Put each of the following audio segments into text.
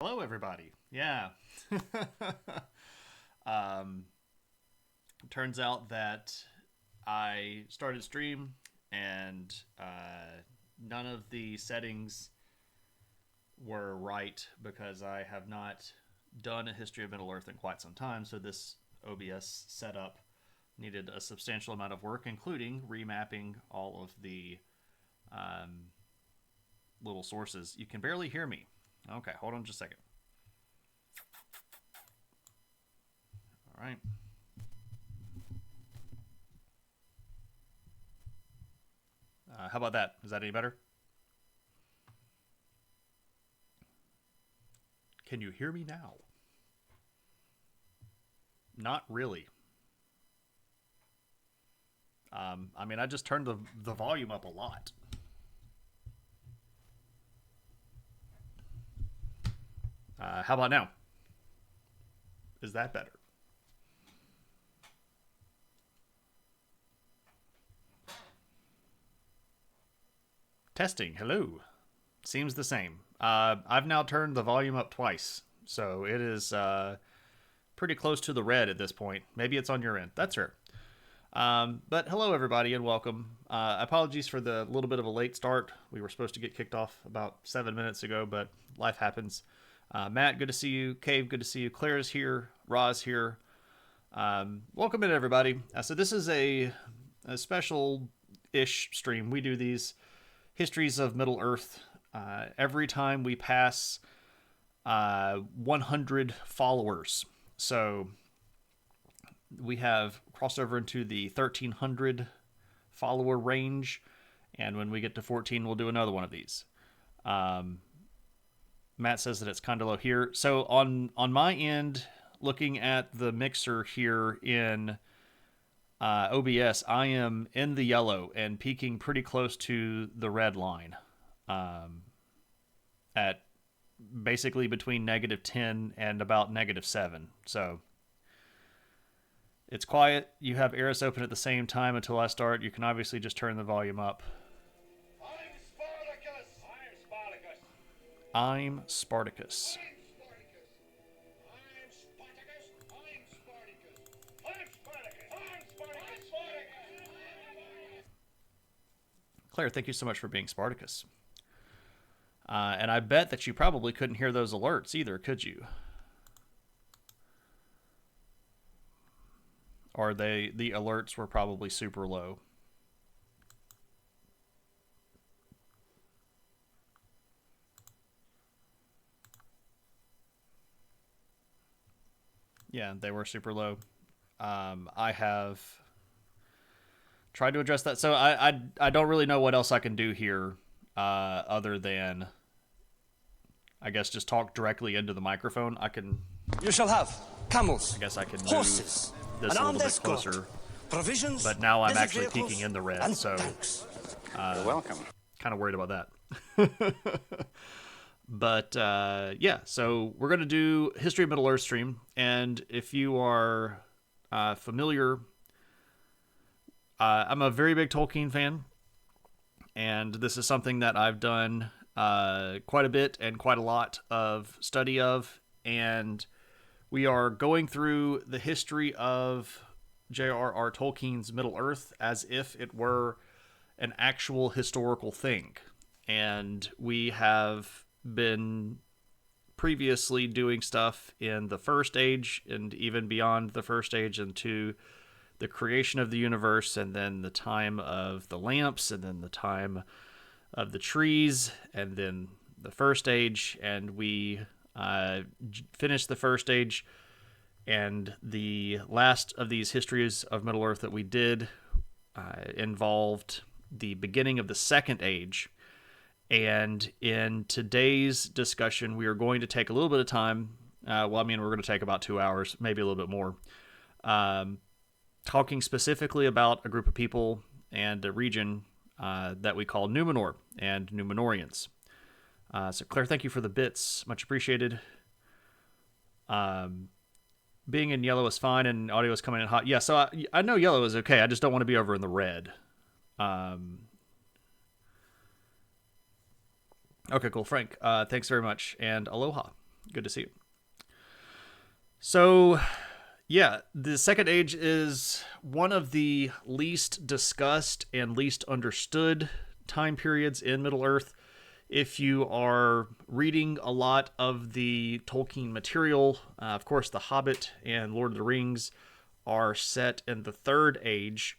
Hello, everybody. Yeah. um, Turns out that I started stream and none of the settings were right because I have not done a history of Middle Earth in quite some time. So this OBS setup needed a substantial amount of work, including remapping all of the um, little sources. You can barely hear me. Okay, hold on just a second. All right. How about that? Is that any better? Can you hear me now? Not really. I just turned the volume up a lot. How about now? Is that better? Testing. Hello. Seems the same. I've now turned the volume up twice, so it is pretty close to the red at this point. Maybe it's on your end. That's her. But hello, everybody, and welcome. Apologies for the little bit of a late start. We were supposed to get kicked off about 7 minutes ago, but life happens. Matt, good to see you. Cave, good to see you. Claire's here. Ra's here. Welcome in, everybody. So this is a special-ish stream. We do these histories of Middle Earth every time we pass 100 followers. So we have crossed over into the 1,300 follower range, and when we get to 14, we'll do another one of these. Matt says that it's kind of low here. So on my end, looking at the mixer here in OBS, I am in the yellow and peaking pretty close to the red line at basically between -10 and about -7. So it's quiet. You have Eris open at the same time until I start. You can obviously just turn the volume up. I'm Spartacus! I'm Spartacus! I'm Spartacus. Claire, thank you so much for being Spartacus. And I bet that you probably couldn't hear those alerts either, could you? Or the alerts were probably super low. Yeah, they were super low. I have tried to address that. So I don't really know what else I can do here other than, I guess, just talk directly into the microphone. You shall have camels, I guess I can move horses, this an a armed little bit escort, closer. provisions, But now I'm desert actually vehicles, peeking in the red, and so tanks. You're welcome. kind of worried about that. But yeah, so we're going to do History of Middle Earth stream. And if you are familiar, I'm a very big Tolkien fan. And this is something that I've done quite a bit and quite a lot of study of. And we are going through the history of J.R.R. Tolkien's Middle Earth as if it were an actual historical thing. And we have been previously doing stuff in the First Age and even beyond the First Age into the creation of the universe, and then the time of the lamps, and then the time of the trees, and then the First Age. And we finished the First Age, and the last of these histories of Middle Earth that we did involved the beginning of the Second Age. And in today's discussion, we are going to take a little bit of time. We're going to take about 2 hours, maybe a little bit more, talking specifically about a group of people and a region that we call Numenor and Numenoreans. So, Claire, thank you for the bits. Much appreciated. Being in yellow is fine, and audio is coming in hot. Yeah, so I know yellow is okay. I just don't want to be over in the red. Okay, cool. Frank, thanks very much. And aloha. Good to see you. So, yeah, the Second Age is one of the least discussed and least understood time periods in Middle-earth. If you are reading a lot of the Tolkien material, of course, The Hobbit and Lord of the Rings are set in the Third Age,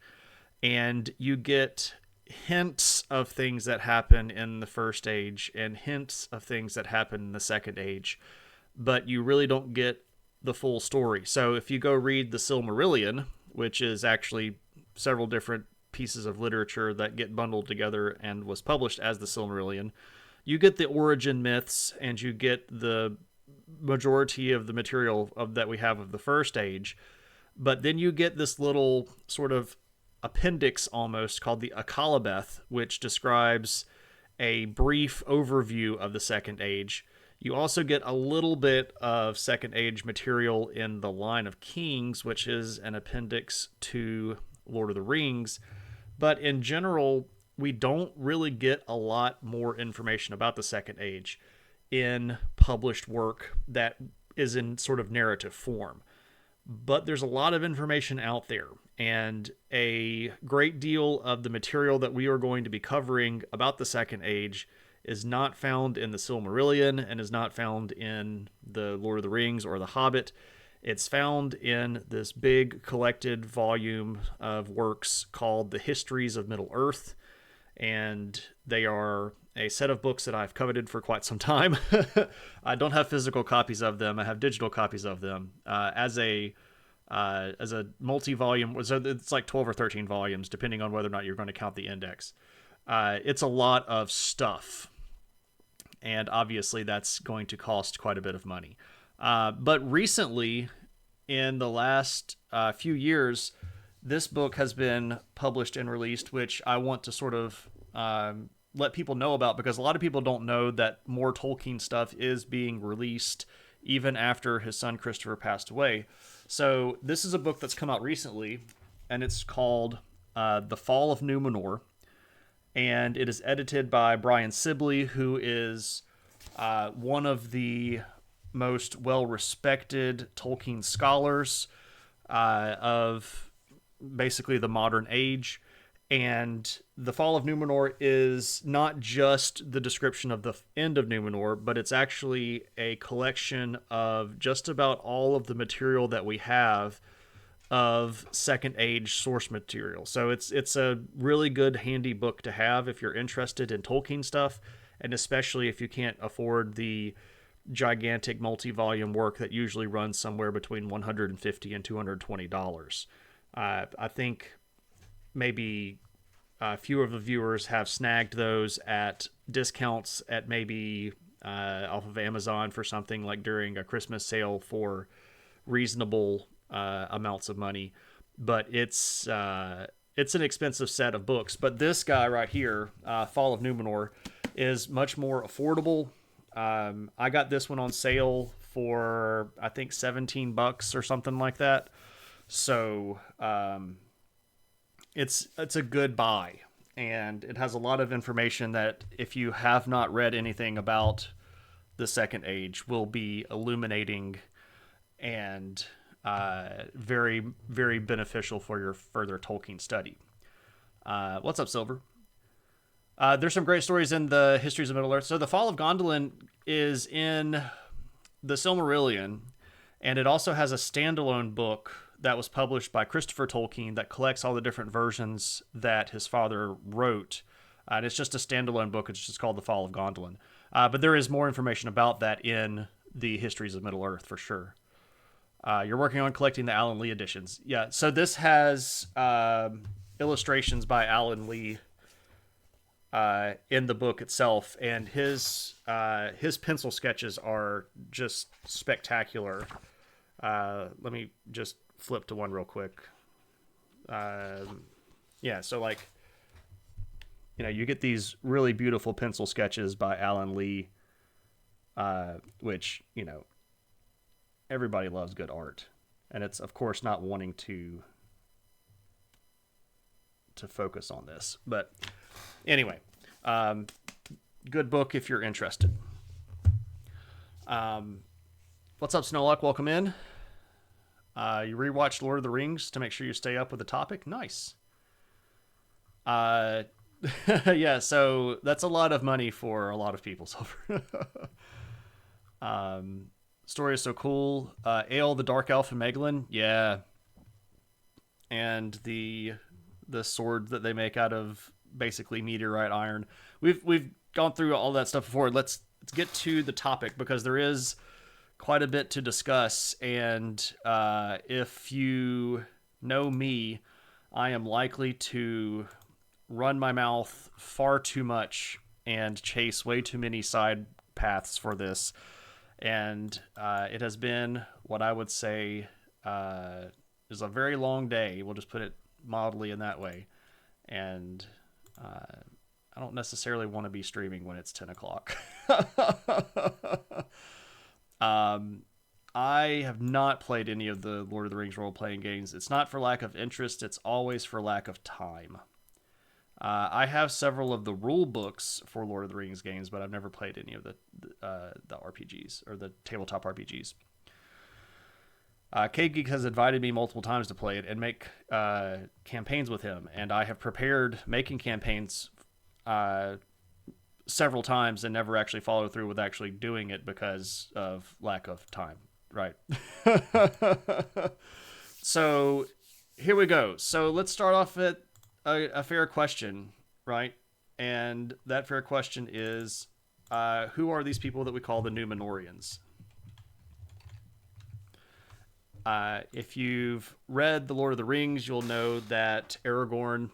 and you get hints of things that happen in the First Age and hints of things that happen in the Second Age, but you really don't get the full story. So if you go read the Silmarillion, which is actually several different pieces of literature that get bundled together and was published as the Silmarillion, you get the origin myths and you get the majority of the material that we have of the First Age. But then you get this little sort of appendix almost called the Akalabeth, which describes a brief overview of the Second Age. You also get a little bit of Second Age material in the Line of Kings, which is an appendix to Lord of the Rings. But in general, we don't really get a lot more information about the Second Age in published work that is in sort of narrative form. But there's a lot of information out there, and a great deal of the material that we are going to be covering about the Second Age is not found in the Silmarillion and is not found in the Lord of the Rings or the Hobbit. It's found in this big collected volume of works called The Histories of Middle-earth, and they are a set of books that I've coveted for quite some time. I don't have physical copies of them. I have digital copies of them. As a multi-volume, so it's like 12 or 13 volumes, depending on whether or not you're going to count the index. It's a lot of stuff, and obviously that's going to cost quite a bit of money. But recently, in the last few years, this book has been published and released, which I want to sort of let people know about, because a lot of people don't know that more Tolkien stuff is being released even after his son Christopher passed away. So this is a book that's come out recently, and it's called The Fall of Numenor, and it is edited by Brian Sibley, who is one of the most well-respected Tolkien scholars of basically the modern age. And The Fall of Numenor is not just the description of the end of Numenor, but it's actually a collection of just about all of the material that we have of Second Age source material. So it's a really good, handy book to have if you're interested in Tolkien stuff, and especially if you can't afford the gigantic multi-volume work that usually runs somewhere between $150 and $220. I think maybe a few of the viewers have snagged those at discounts at maybe off of Amazon for something like during a Christmas sale for reasonable amounts of money. But it's an expensive set of books. But this guy right here, Fall of Numenor, is much more affordable. I got this one on sale for I think $17 or something like that. So it's a good buy, and it has a lot of information that if you have not read anything about the Second Age will be illuminating and very, very beneficial for your further Tolkien study. What's up, Silver? There's some great stories in the Histories of Middle-earth. So the Fall of Gondolin is in the Silmarillion, and it also has a standalone book that was published by Christopher Tolkien that collects all the different versions that his father wrote. And it's just a standalone book. It's just called The Fall of Gondolin. But there is more information about that in the Histories of Middle-earth for sure. You're working on collecting the Alan Lee editions. Yeah, so this has illustrations by Alan Lee in the book itself, and his pencil sketches are just spectacular. Let me just flip to one real quick. Yeah, so like, you get these really beautiful pencil sketches by Alan Lee, which, everybody loves good art. And it's, of course, not wanting to focus on this. But anyway, good book if you're interested. What's up, Snowlock? Welcome in. You rewatched Lord of the Rings to make sure you stay up with the topic. Nice. Yeah, so that's a lot of money for a lot of people so far. Story is so cool. Ale, the Dark Elf, and Megalyn, yeah. And the sword that they make out of basically meteorite iron. We've gone through all that stuff before. Let's get to the topic because there is quite a bit to discuss. And if you know me, I am likely to run my mouth far too much and chase way too many side paths for this. And it has been what I would say is a very long day. We'll just put it mildly in that way. And I don't necessarily want to be streaming when it's 10 o'clock. I have not played any of the Lord of the Rings role-playing games. It's not for lack of interest. It's always for lack of time. I have several of the rule books for Lord of the Rings games, but I've never played any of the RPGs or the tabletop RPGs. Cave Geek has invited me multiple times to play it and make campaigns with him, and I have prepared making campaigns several times and never actually followed through with actually doing it because of lack of time, right? So here we go. So let's start off at a fair question, right? And that fair question is, who are these people that we call the Numenoreans? If you've read The Lord of the Rings, you'll know that Aragorn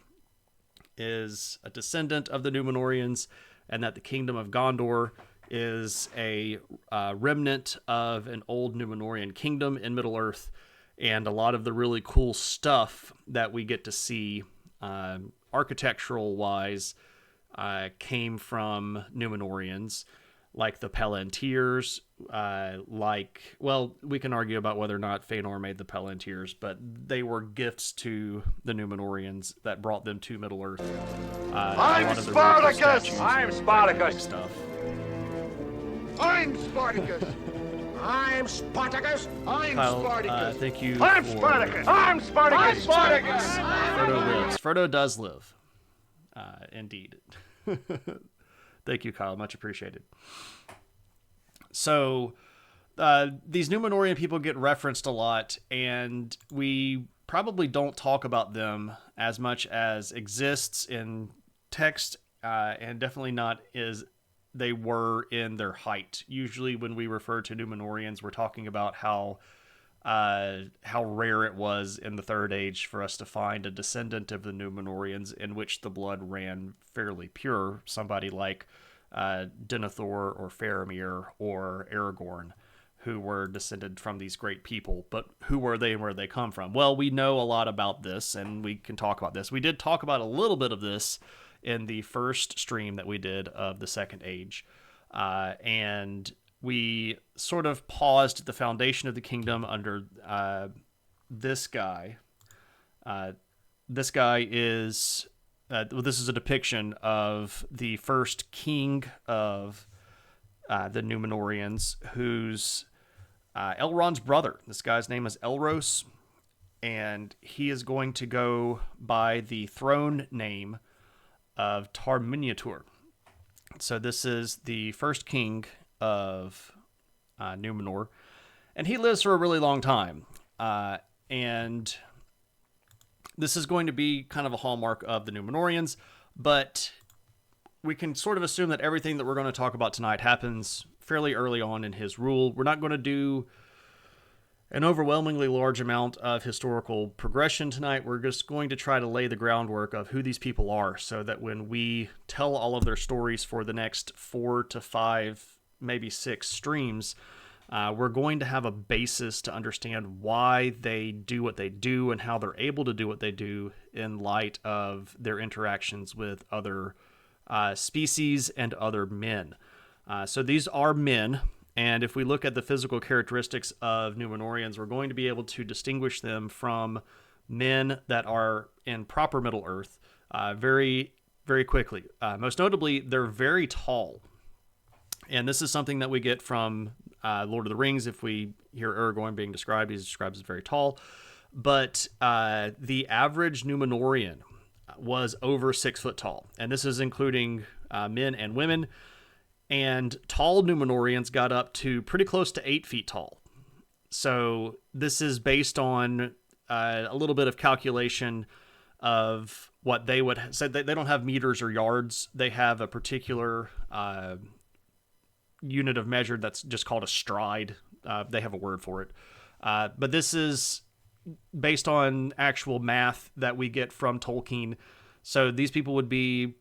is a descendant of the Numenoreans and that the Kingdom of Gondor is a remnant of an old Numenorian kingdom in Middle-earth. And a lot of the really cool stuff that we get to see architectural-wise came from Numenoreans, like the Palantirs, we can argue about whether or not Fëanor made the Palantirs, but they were gifts to the Numenoreans that brought them to Middle-earth. I'm Spartacus! I'm Spartacus! Stuff. I'm Spartacus! I'm Spartacus! I'm Kyle, Spartacus! thank you. I'm for- Spartacus! I'm Spartacus! I'm Spartacus! Frodo lives. Frodo does live. Indeed. Thank you, Kyle. Much appreciated. So, these Numenorian people get referenced a lot, and we probably don't talk about them as much as exists in text, and definitely not as they were in their height. Usually when we refer to Numenoreans, we're talking about how rare it was in the Third Age for us to find a descendant of the Numenoreans in which the blood ran fairly pure, somebody like Denethor or Faramir or Aragorn, who were descended from these great people. But who were they and where they come from? Well, we know a lot about this, and we can talk about this. We did talk about a little bit of this in the first stream that we did of the Second Age, and we sort of paused the foundation of the kingdom under this guy. This guy is... this is a depiction of the first king of the Numenoreans, who's Elrond's brother. This guy's name is Elros, and he is going to go by the throne name of Tar Miniatur. So this is the first king of Numenor, and he lives for a really long time. And this is going to be kind of a hallmark of the Numenoreans, but we can sort of assume that everything that we're going to talk about tonight happens fairly early on in his rule. We're not going to do an overwhelmingly large amount of historical progression tonight. We're just going to try to lay the groundwork of who these people are so that when we tell all of their stories for the next 4 to 5, maybe 6 streams, we're going to have a basis to understand why they do what they do and how they're able to do what they do in light of their interactions with other species and other men. So these are men, and if we look at the physical characteristics of Numenoreans, we're going to be able to distinguish them from men that are in proper Middle-earth very, very quickly. Most notably, they're very tall. And this is something that we get from Lord of the Rings, if we hear Aragorn being described, he's described as very tall. But the average Numenorian was over 6 foot tall. And this is including men and women. And tall Numenorians got up to pretty close to 8 feet tall. So this is based on a little bit of calculation of what they would say. They don't have meters or yards. They have a particular unit of measure that's just called a stride. They have a word for it. But this is based on actual math that we get from Tolkien. So these people would be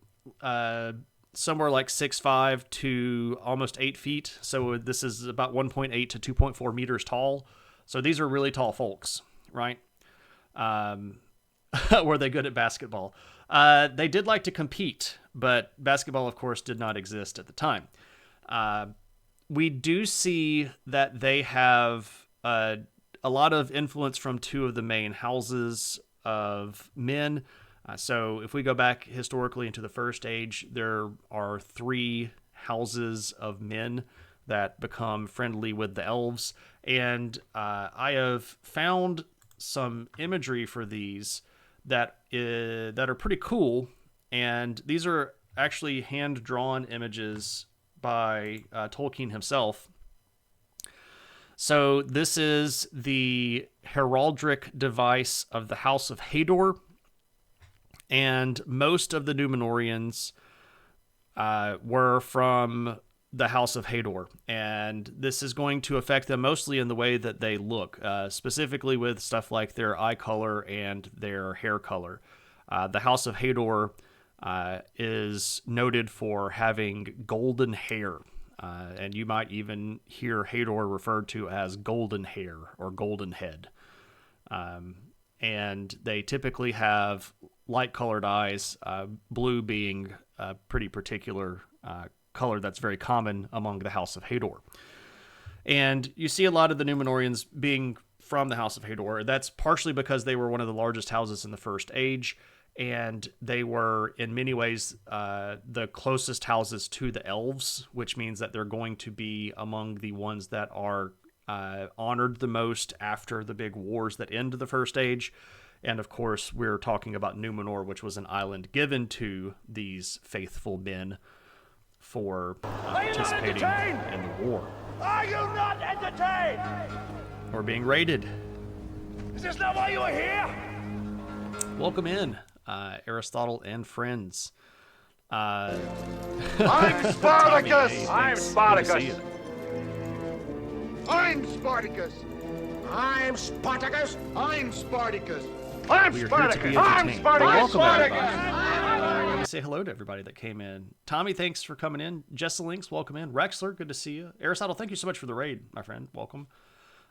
somewhere like 6'5" to almost 8 feet. So this is about 1.8 to 2.4 meters tall. So these are really tall folks, right? Were they good at basketball? They did like to compete, but basketball, of course, did not exist at the time. We do see that they have a lot of influence from two of the main houses of men. So if we go back historically into the First Age, there are 3 houses of men that become friendly with the elves. And I have found some imagery for these that are pretty cool. And these are actually hand-drawn images by Tolkien himself. So this is the heraldic device of the House of Hador. And most of the Numenoreans were from the House of Hador. And this is going to affect them mostly in the way that they look, specifically with stuff like their eye color and their hair color. The House of Hador is noted for having golden hair. And you might even hear Hador referred to as golden hair or golden head. And they typically have light-colored eyes, blue being a pretty particular color that's very common among the House of Hador. And you see a lot of the Numenoreans being from the House of Hador. That's partially because they were one of the largest houses in the First Age, and they were, in many ways, the closest houses to the elves, which means that they're going to be among the ones that are honored the most after the big wars that end the First Age. And of course, we're talking about Numenor, which was an island given to these faithful men for participating in the war. Are you not entertained? Or being raided. Is this not why you are here? Welcome in, Aristotle and friends. I'm Spartacus! I'm Spartacus! I'm Spartacus! I'm Spartacus! I'm Spartacus! I'm Spartacus! I'm Spartacus! Let me say hello to everybody that came in. Tommy, thanks for coming in. Jesselinks, welcome in. Rexler, good to see you. Aristotle, thank you so much for the raid, my friend. Welcome.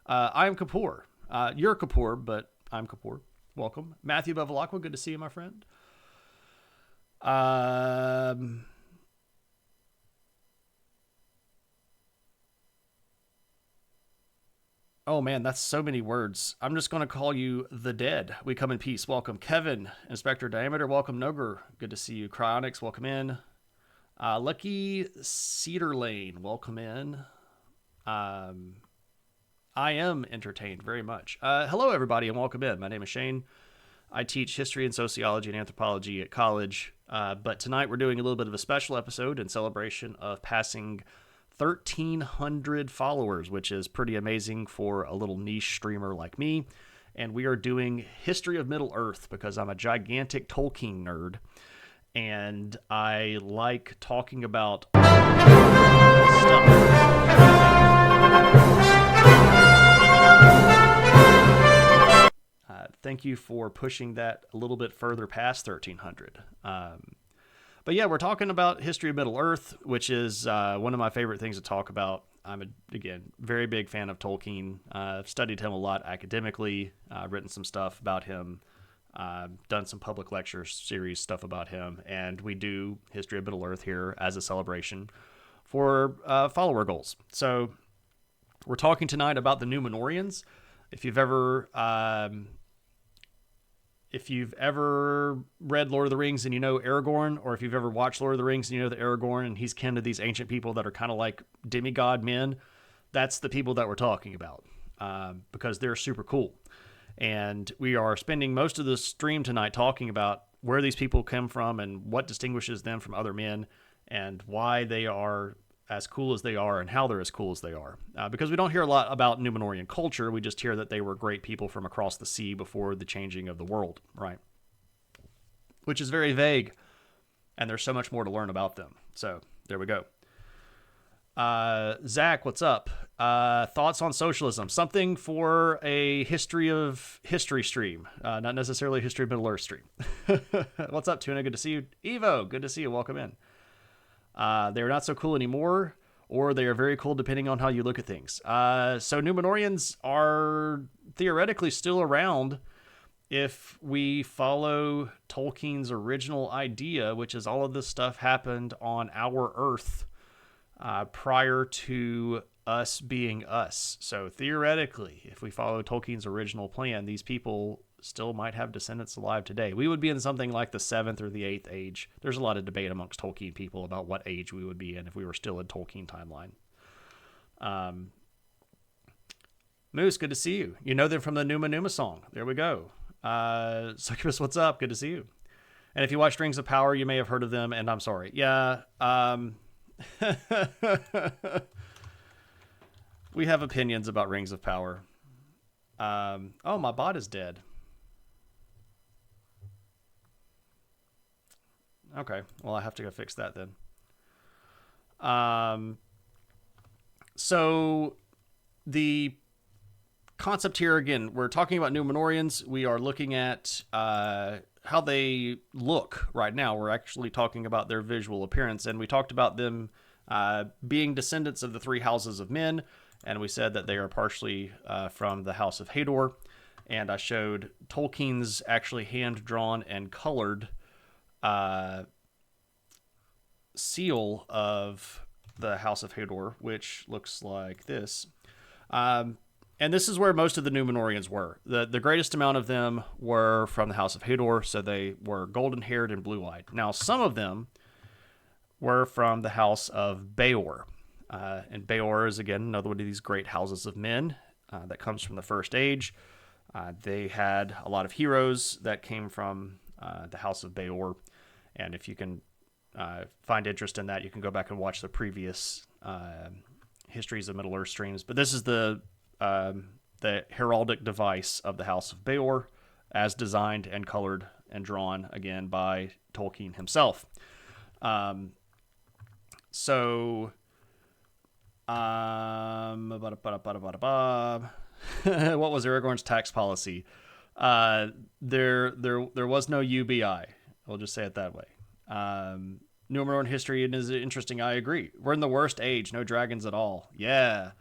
I'm Kapoor. You're Kapoor, but I'm Kapoor. Welcome. Matthew Bevilacqua, good to see you, my friend. Oh man, that's so many words. I'm just going to call you the dead. We come in peace. Welcome. Kevin, Inspector Diameter, welcome. Noger, good to see you. Cryonics, welcome in. Lucky Cedar Lane, welcome in. I am entertained very much. Hello everybody and welcome in. My name is Shane. I teach history and sociology and anthropology at college. But tonight we're doing a little bit of a special episode in celebration of passing 1,300 followers, which is pretty amazing for a little niche streamer like me. And we are doing History of Middle-earth because I'm a gigantic Tolkien nerd. And I like talking about stuff. Thank you for pushing that a little bit further past 1,300. But yeah, we're talking about History of Middle-earth, which is one of my favorite things to talk about. I'm, again, very big fan of Tolkien. I've studied him a lot academically, written some stuff about him, done some public lecture series stuff about him, and we do History of Middle-earth here as a celebration for follower goals. So we're talking tonight about the Numenoreans. If you've ever read Lord of the Rings and you know Aragorn, or if you've ever watched Lord of the Rings and you know that Aragorn and he's kin to these ancient people that are kind of like demigod men, that's the people that we're talking about, because they're super cool. And we are spending most of the stream tonight talking about where these people come from and what distinguishes them from other men and why they are as cool as they are and how they're as cool as they are. Because we don't hear a lot about Numenorian culture. We just hear that they were great people from across the sea before the changing of the world, right? Which is very vague, and there's so much more to learn about them. So there we go. Zach, what's up? Thoughts on socialism? Something for a history of history stream, not necessarily a history of Middle Earth stream. What's up, Tuna? Good to see you. Evo, good to see you. Welcome in. They're not so cool anymore, or they are very cool depending on how you look at things. So Numenoreans are theoretically still around if we follow Tolkien's original idea, which is all of this stuff happened on our Earth prior to us being us. So theoretically, if we follow Tolkien's original plan, these people still might have descendants alive today. We would be in something like the 7th or the 8th age. There's a lot of debate amongst Tolkien people about what age we would be in if we were still in Tolkien timeline. Moose, good to see you. You know them from the Numa song. There we go. Succubus, what's up? Good to see you. And if you watched Rings of Power, you may have heard of them, and I'm sorry. Yeah, we have opinions about Rings of Power. Oh, my bot is dead. Okay, well, I have to go fix that then. So the concept here, again, we're talking about Numenoreans. We are looking at how they look right now. We're actually talking about their visual appearance, and we talked about them being descendants of the three houses of men, and we said that they are partially from the House of Hador, and I showed Tolkien's actually hand-drawn and colored seal of the House of Hador, which looks like this. And this is where most of the Numenoreans were. The greatest amount of them were from the House of Hador, so they were golden-haired and blue-eyed. Now, some of them were from the House of Beor. And Beor is, again, another one of these great houses of men that comes from the First Age. They had a lot of heroes that came from the House of Beor. And if you can find interest in that, you can go back and watch the previous Histories of Middle-earth streams. But this is the heraldic device of the House of Beor, as designed and colored and drawn, again, by Tolkien himself. What was Aragorn's tax policy? There was no UBI. We'll just say it that way. Numenorean history is interesting. I agree. We're in the worst age. No dragons at all. Yeah.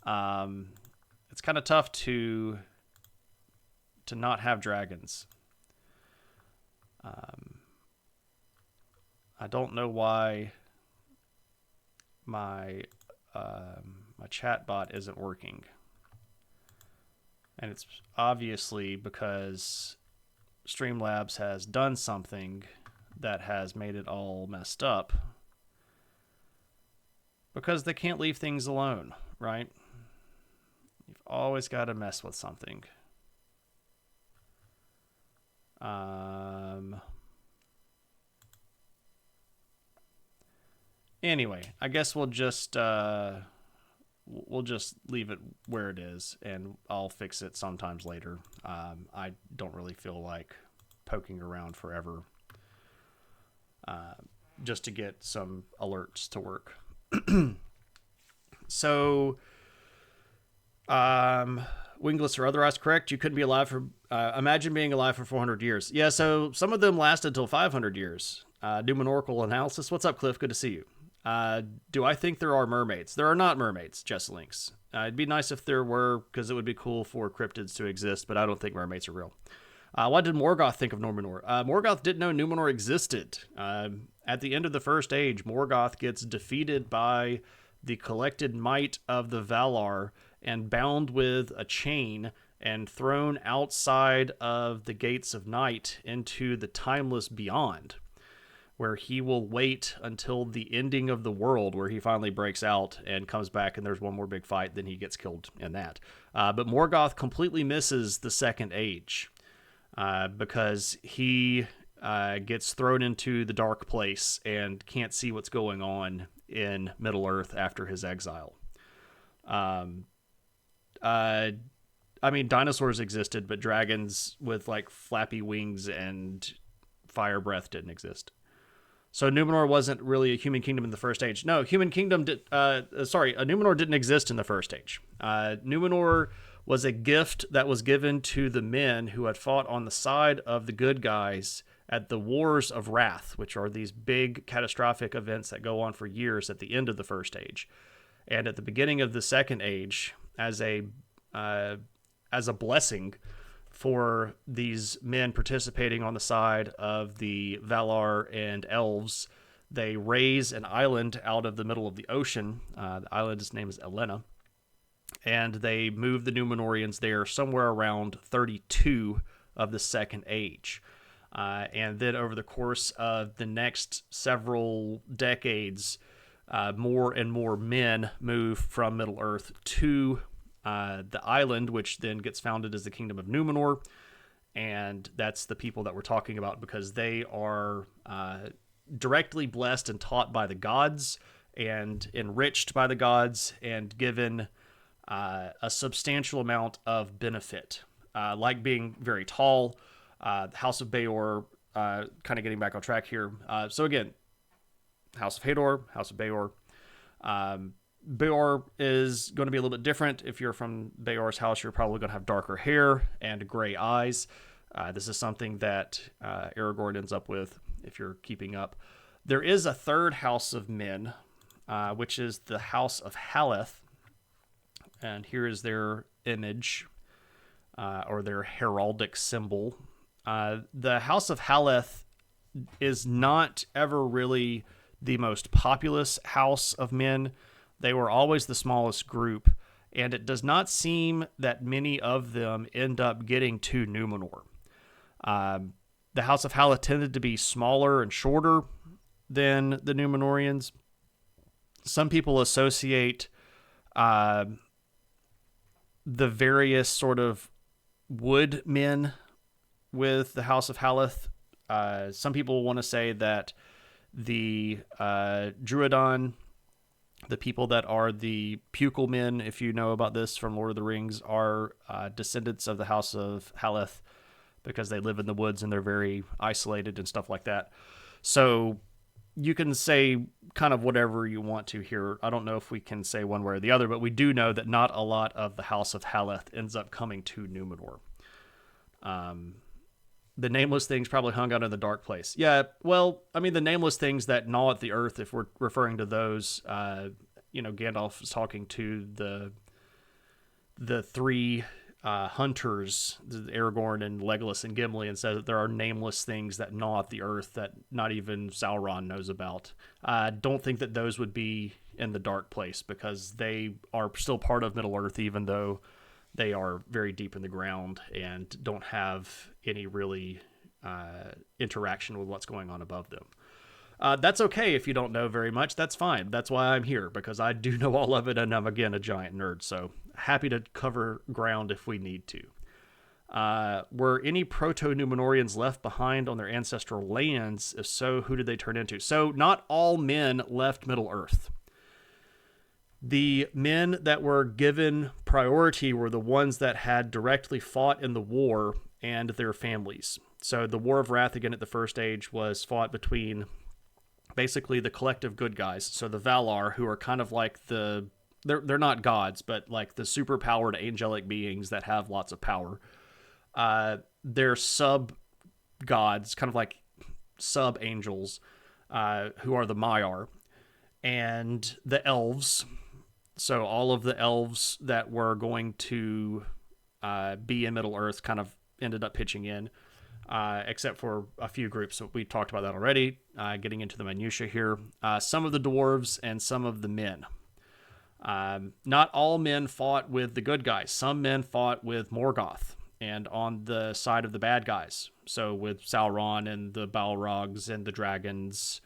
It's kind of tough to not have dragons. I don't know why my chat bot isn't working. And it's obviously because Streamlabs has done something that has made it all messed up. Because they can't leave things alone, right? You've always got to mess with something. Anyway, I guess we'll just leave it where it is, and I'll fix it sometimes later. I don't really feel like poking around forever just to get some alerts to work. So, wingless or otherwise correct, you couldn't be alive for, imagine being alive for 400 years. Yeah, so some of them lasted till 500 years. Numenorean analysis. What's up, Cliff? Good to see you. Do I think there are mermaids? There are not mermaids, Jessalinks. It'd be nice if there were, because it would be cool for cryptids to exist, but I don't think mermaids are real. What did Morgoth think of Numenor? Morgoth didn't know Numenor existed. At the end of the First Age, Morgoth gets defeated by the collected might of the Valar and bound with a chain and thrown outside of the gates of night into the timeless beyond, where he will wait until the ending of the world, where he finally breaks out and comes back, and there's one more big fight, then he gets killed in that. But Morgoth completely misses the Second Age because he gets thrown into the dark place and can't see what's going on in Middle-earth after his exile. I mean, dinosaurs existed, but dragons with like flappy wings and fire breath didn't exist. So Numenor wasn't really a human kingdom in the First Age. No, Numenor didn't exist in the First Age. Numenor was a gift that was given to the men who had fought on the side of the good guys at the Wars of Wrath, which are these big catastrophic events that go on for years at the end of the First Age. And at the beginning of the Second Age, as a blessing for these men participating on the side of the Valar and elves, they raise an island out of the middle of the ocean. The island's name is Elena. And they move the Numenoreans there somewhere around 32 of the Second Age. And then over the course of the next several decades, more and more men move from Middle-earth to the island, which then gets founded as the Kingdom of Numenor. And that's the people that we're talking about because they are directly blessed and taught by the gods and enriched by the gods and given a substantial amount of benefit, like being very tall. The House of Beor, kind of getting back on track here. So again, House of Hador, House of Beor. Beor is going to be a little bit different. If you're from Beor's house, you're probably going to have darker hair and gray eyes. This is something that Aragorn ends up with, if you're keeping up. There is a third house of men, which is the House of Haleth. And here is their image, or their heraldic symbol. The House of Haleth is not ever really the most populous house of men. They were always the smallest group, and it does not seem that many of them end up getting to Numenor. The House of Haleth tended to be smaller and shorter than the Numenoreans. Some people associate the various sort of wood men with the House of Haleth. Some people want to say that the Druidon, the people that are the Pukel men, if you know about this from Lord of the Rings, are descendants of the House of Haleth because they live in the woods and they're very isolated and stuff like that. So you can say kind of whatever you want to here. I don't know if we can say one way or the other, but we do know that not a lot of the House of Haleth ends up coming to Numenor. The nameless things probably hung out in the dark place. Yeah, well, I mean, the nameless things that gnaw at the earth, if we're referring to those, Gandalf is talking to the three hunters, Aragorn and Legolas and Gimli, and says that there are nameless things that gnaw at the earth that not even Sauron knows about. I don't think that those would be in the dark place because they are still part of Middle-earth, even though they are very deep in the ground and don't have any really interaction with what's going on above them. That's okay if you don't know very much. That's fine. That's why I'm here, because I do know all of it, and I'm, again, a giant nerd. So happy to cover ground if we need to. Were any Proto-Numenorians left behind on their ancestral lands? If so, who did they turn into? So not all men left Middle-earth. The men that were given priority were the ones that had directly fought in the war and their families. So the War of Wrath, again, at the First Age, was fought between basically the collective good guys. So the Valar, who are kind of like they're not gods, but like the super-powered angelic beings that have lots of power. They're sub-gods, kind of like sub-angels, who are the Maiar. And the elves. So all of the elves that were going to be in Middle-earth kind of ended up pitching in, except for a few groups. So we talked about that already, getting into the minutiae here. Some of the dwarves and some of the men. Not all men fought with the good guys. Some men fought with Morgoth. and on the side of the bad guys. So with Sauron and the Balrogs and the dragons,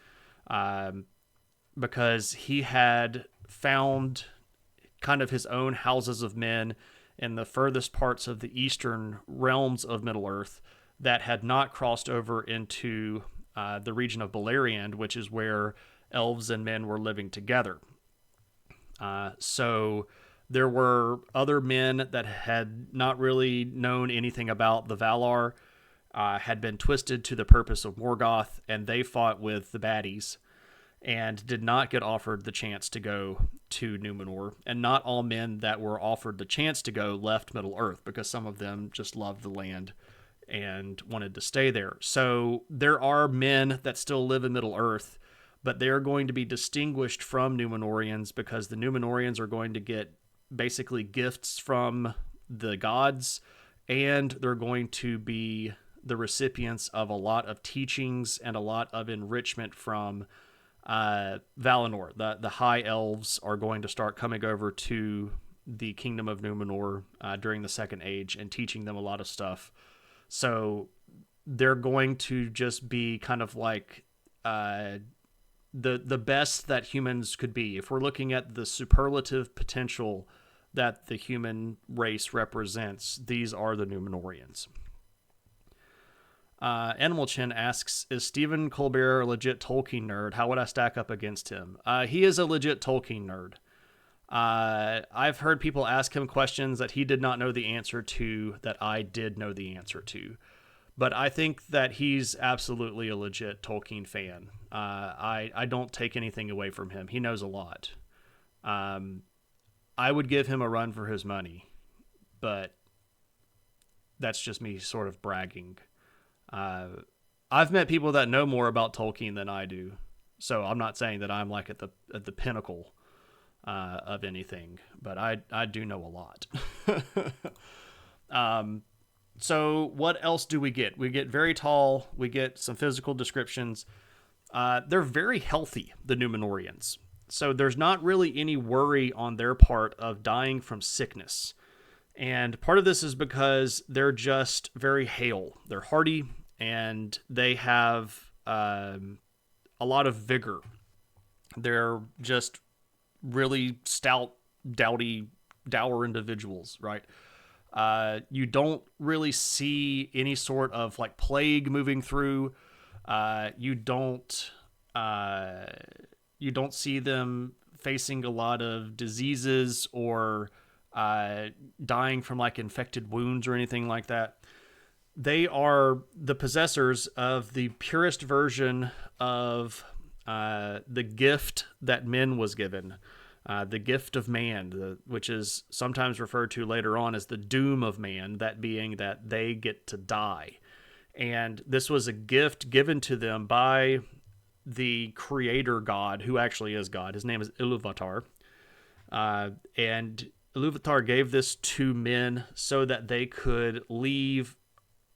because he had found kind of his own houses of men in the furthest parts of the eastern realms of Middle-earth that had not crossed over into the region of Beleriand, which is where elves and men were living together. So there were other men that had not really known anything about the Valar, had been twisted to the purpose of Morgoth, and they fought with the baddies and did not get offered the chance to go to Numenor. And not all men that were offered the chance to go left Middle-earth, because some of them just loved the land and wanted to stay there. So there are men that still live in Middle-earth, but they're going to be distinguished from Numenoreans because the Numenoreans are going to get basically gifts from the gods, and they're going to be the recipients of a lot of teachings and a lot of enrichment from Valinor. The high elves are going to start coming over to the kingdom of Numenor during the Second Age and teaching them a lot of stuff. So they're going to just be kind of like the best that humans could be. If we're looking at the superlative potential that the human race represents, these are the Numenoreans. Animal Chin asks, is Stephen Colbert a legit Tolkien nerd? How would I stack up against him? He is a legit Tolkien nerd. I've heard people ask him questions that he did not know the answer to that I did know the answer to. But I think that he's absolutely a legit Tolkien fan. I don't take anything away from him. He knows a lot. I would give him a run for his money, but that's just me sort of bragging. I've met people that know more about Tolkien than I do, so I'm not saying that I'm like at the pinnacle of anything, but I do know a lot. So what else do we get? We get very tall. We get some physical descriptions. They're very healthy, the Numenoreans. So there's not really any worry on their part of dying from sickness. And part of this is because they're just very hale. They're hardy, and they have a lot of vigor. They're just really stout, dour individuals, right? You don't really see any sort of like plague moving through. You don't see them facing a lot of diseases or dying from like infected wounds or anything like that. They are the possessors of the purest version of the gift that men was given. The gift of man, which is sometimes referred to later on as the doom of man, that being that they get to die. And this was a gift given to them by the creator god, who actually is God. His name is Iluvatar. And Iluvatar gave this to men so that they could leave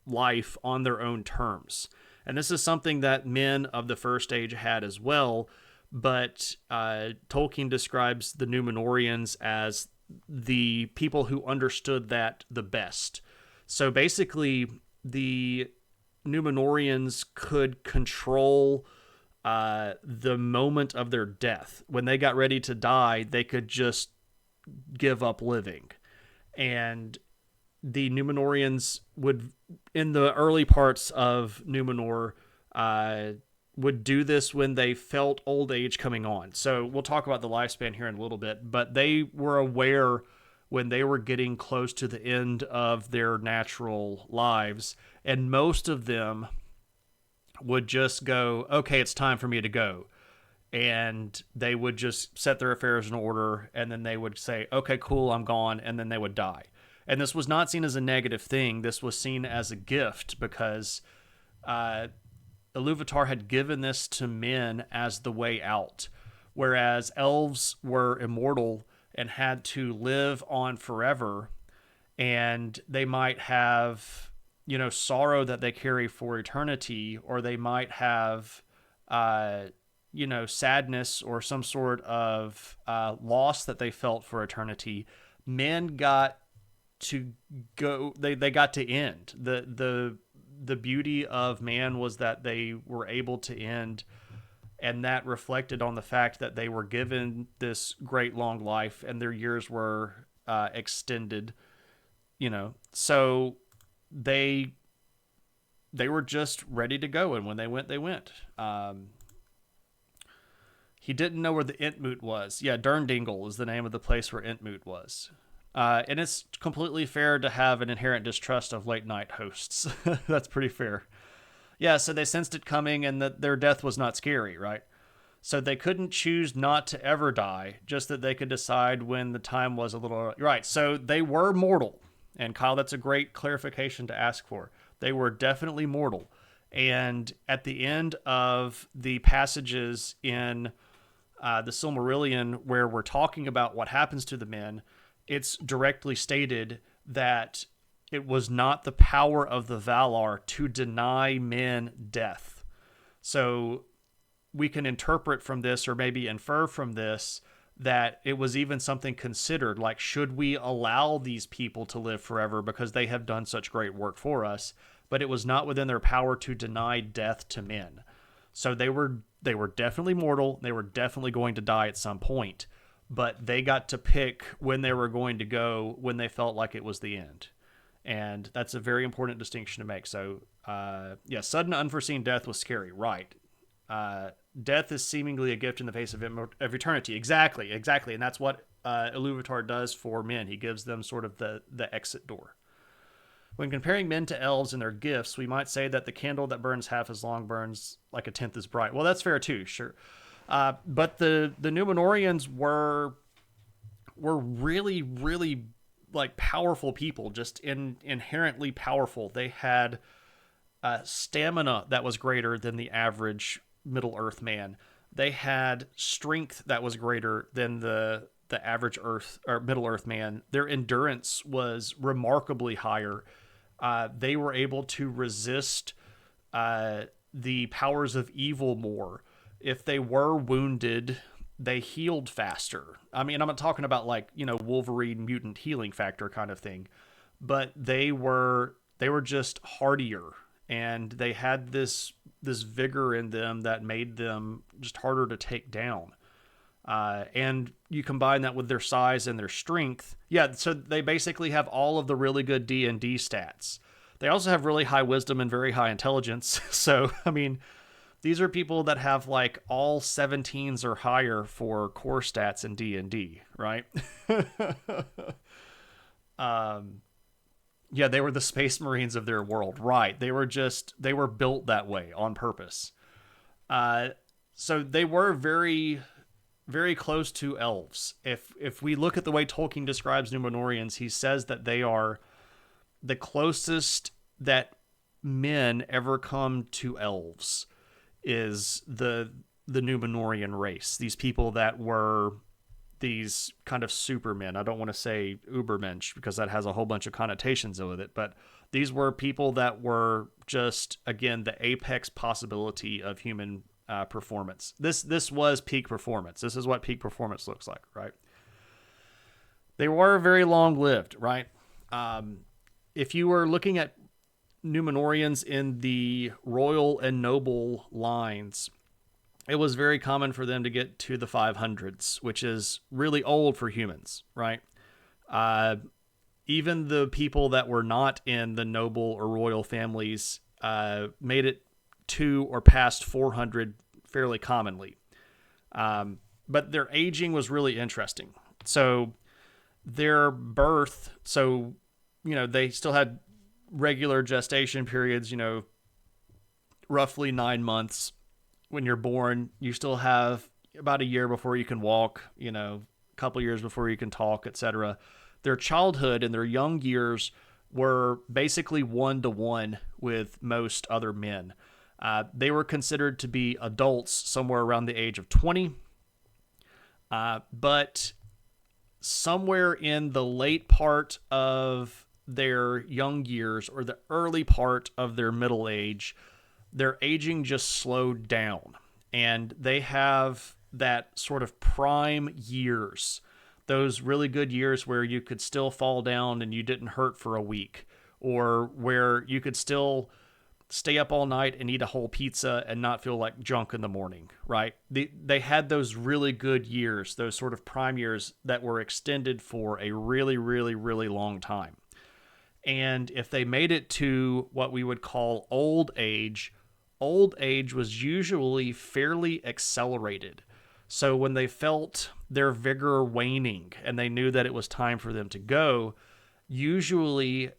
life on their own terms. And this is something that men of the First Age had as well. But Tolkien describes the Numenoreans as the people who understood that the best. So basically, the Numenoreans could control the moment of their death. When they got ready to die, they could just give up living. And the Numenoreans would, in the early parts of Numenor, would do this when they felt old age coming on. So we'll talk about the lifespan here in a little bit, but they were aware when they were getting close to the end of their natural lives, and most of them would just go, okay, it's time for me to go. And they would just set their affairs in order, and then they would say, okay, cool, I'm gone, and then they would die. And this was not seen as a negative thing. This was seen as a gift because Iluvatar had given this to men as the way out, whereas elves were immortal and had to live on forever, and they might have, sorrow that they carry for eternity, or they might have, sadness or some sort of loss that they felt for eternity. Men got to go. They got to end. The beauty of man was that they were able to end, and that reflected on the fact that they were given this great long life and their years were extended. So they were just ready to go, and when they went, they went. He didn't know where the Entmoot was. Yeah, Durndingle is the name of the place where Entmoot was. And it's completely fair to have an inherent distrust of late night hosts. That's pretty fair. Yeah, so they sensed it coming and that their death was not scary, right? So they couldn't choose not to ever die, just that they could decide when the time was a little... Right, so they were mortal. And Kyle, that's a great clarification to ask for. They were definitely mortal. And at the end of the passages in the Silmarillion where we're talking about what happens to the men, it's directly stated that it was not the power of the Valar to deny men death. So we can interpret from this, or maybe infer from this, that it was even something considered, like, should we allow these people to live forever because they have done such great work for us? But it was not within their power to deny death to men. So they were definitely mortal. They were definitely going to die at some point, but they got to pick when they were going to go when they felt like it was the end. And that's a very important distinction to make. So, sudden unforeseen death was scary, right? Death is seemingly a gift in the face of eternity. Exactly. And that's what Iluvatar does for men. He gives them sort of the exit door. When comparing men to elves and their gifts, we might say that the candle that burns half as long burns like a tenth as bright. Well, that's fair too, sure. But the Numenoreans were really, really like powerful people, just inherently powerful. They had stamina that was greater than the average Middle Earth man. They had strength that was greater than the average Earth or Middle Earth man. Their endurance was remarkably higher. They were able to resist the powers of evil more. If they were wounded, they healed faster. I mean, I'm not talking about like, Wolverine mutant healing factor kind of thing, but they were just hardier, and they had this vigor in them that made them just harder to take down. And you combine that with their size and their strength. Yeah, so they basically have all of the really good D&D stats. They also have really high wisdom and very high intelligence. So, I mean, these are people that have like all 17s or higher for core stats in D&D, right? Yeah, they were the Space Marines of their world, right? They were built that way on purpose. So they were very, very close to elves. If we look at the way Tolkien describes Numenoreans, he says that they are the closest that men ever come to elves is the Numenorian race. These people that were these kind of supermen. I don't want to say Ubermensch because that has a whole bunch of connotations with it, but these were people that were just, again, the apex possibility of human performance. This was peak performance. This is what peak performance looks like, right? They were very long-lived, right? If you were looking at Numenoreans in the royal and noble lines, it was very common for them to get to the 500s, which is really old for humans, right? Even the people that were not in the noble or royal families made it to or past 400 fairly commonly. But their aging was really interesting. So their birth, they still had regular gestation periods, roughly 9 months. When you're born, you still have about a year before you can walk, a couple years before you can talk, etc. Their childhood and their young years were basically 1-to-1 with most other men. They were considered to be adults somewhere around the age of 20. But somewhere in the late part of their young years or the early part of their middle age, their aging just slowed down, and they have that sort of prime years those really good years where you could still fall down and you didn't hurt for a week, or where you could still stay up all night and eat a whole pizza and not feel like junk in the morning, right? They had those really good years, those sort of prime years that were extended for a really, really, really long time. And if they made it to what we would call old age was usually fairly accelerated. So when they felt their vigor waning and they knew that it was time for them to go, usually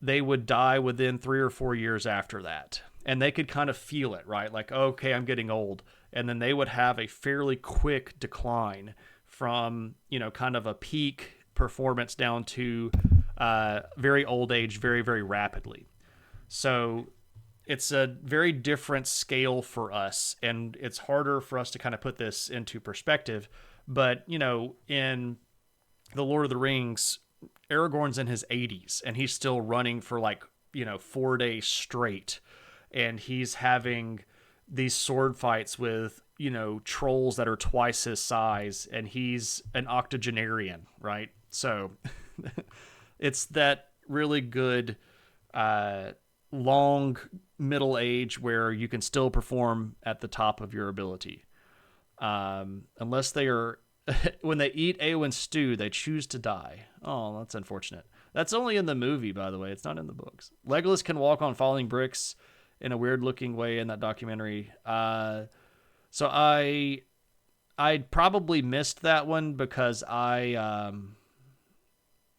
they would die within 3 or 4 years after that. And they could kind of feel it, right? Like, okay, I'm getting old. And then they would have a fairly quick decline from, kind of a peak performance down to very old age very, very rapidly. So it's a very different scale for us, and it's harder for us to kind of put this into perspective. But, in The Lord of the Rings, Aragorn's in his 80s, and he's still running for 4 days straight. And he's having these sword fights with, trolls that are twice his size, and he's an octogenarian, right? So it's that really good long middle age where you can still perform at the top of your ability. Unless they are, when they eat Eowyn's stew, they choose to die. Oh, that's unfortunate. That's only in the movie, by the way. It's not in the books. Legolas can walk on falling bricks in a weird looking way in that documentary. So I probably missed that one because I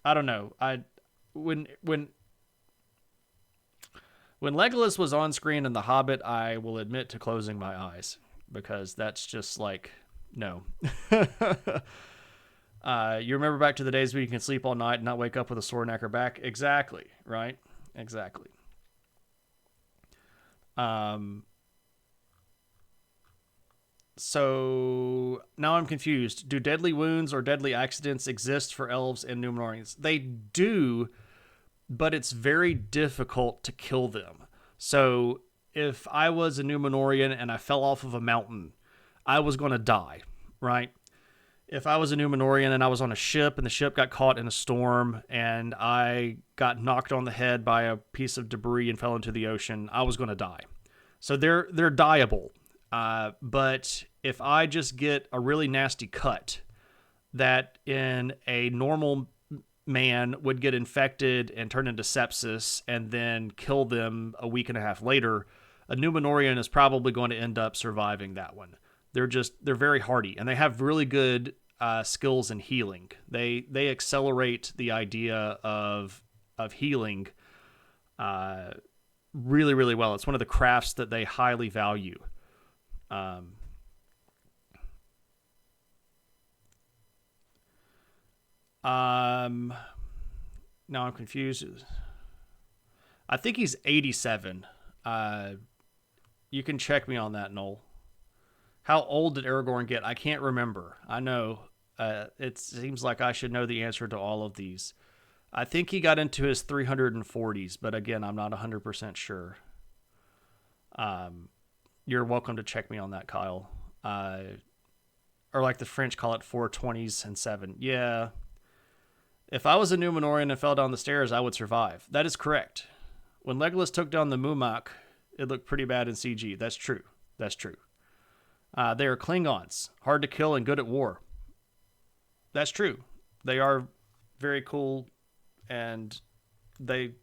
don't know. When Legolas was on screen in The Hobbit, I will admit to closing my eyes because that's just no. You remember back to the days where you can sleep all night and not wake up with a sore neck or back? Exactly, right? Exactly. So now I'm confused. Do deadly wounds or deadly accidents exist for elves and Numenoreans? They do, but it's very difficult to kill them. So if I was a Numenorian and I fell off of a mountain, I was going to die, right? If I was a Numenorian and I was on a ship and the ship got caught in a storm and I got knocked on the head by a piece of debris and fell into the ocean, I was going to die. So they're dieable. But if I just get a really nasty cut that in a normal man would get infected and turn into sepsis and then kill them a week and a half later, a Numenorian is probably going to end up surviving that one. They're very hardy, and they have really good skills in healing. They accelerate the idea of healing really, really well. It's one of the crafts that they highly value. Now I'm confused. I think he's 87. You can check me on that, Noel. How old did Aragorn get? I can't remember. I know. It seems like I should know the answer to all of these. I think he got into his 340s, but again, I'm not 100% sure. You're welcome to check me on that, Kyle. Or like the French call it, 420s and 7. Yeah. If I was a Numenorian and fell down the stairs, I would survive. That is correct. When Legolas took down the Mumak, it looked pretty bad in CG. That's true. That's true. They are Klingons, hard to kill and good at war. That's true. They are very cool, and they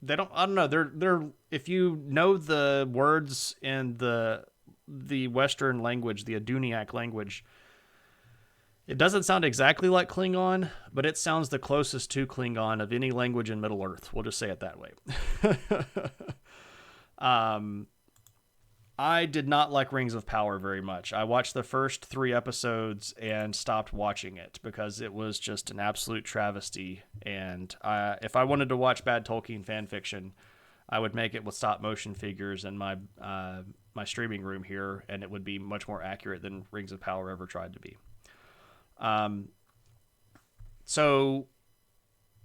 don't. I don't know. They're if you know the words in the Western language, the Aduniac language, it doesn't sound exactly like Klingon, but it sounds the closest to Klingon of any language in Middle Earth. We'll just say it that way. I did not like Rings of Power very much. I watched the first 3 episodes and stopped watching it because it was just an absolute travesty. And if I wanted to watch bad Tolkien fan fiction, I would make it with stop motion figures in my streaming room here, and it would be much more accurate than Rings of Power ever tried to be. So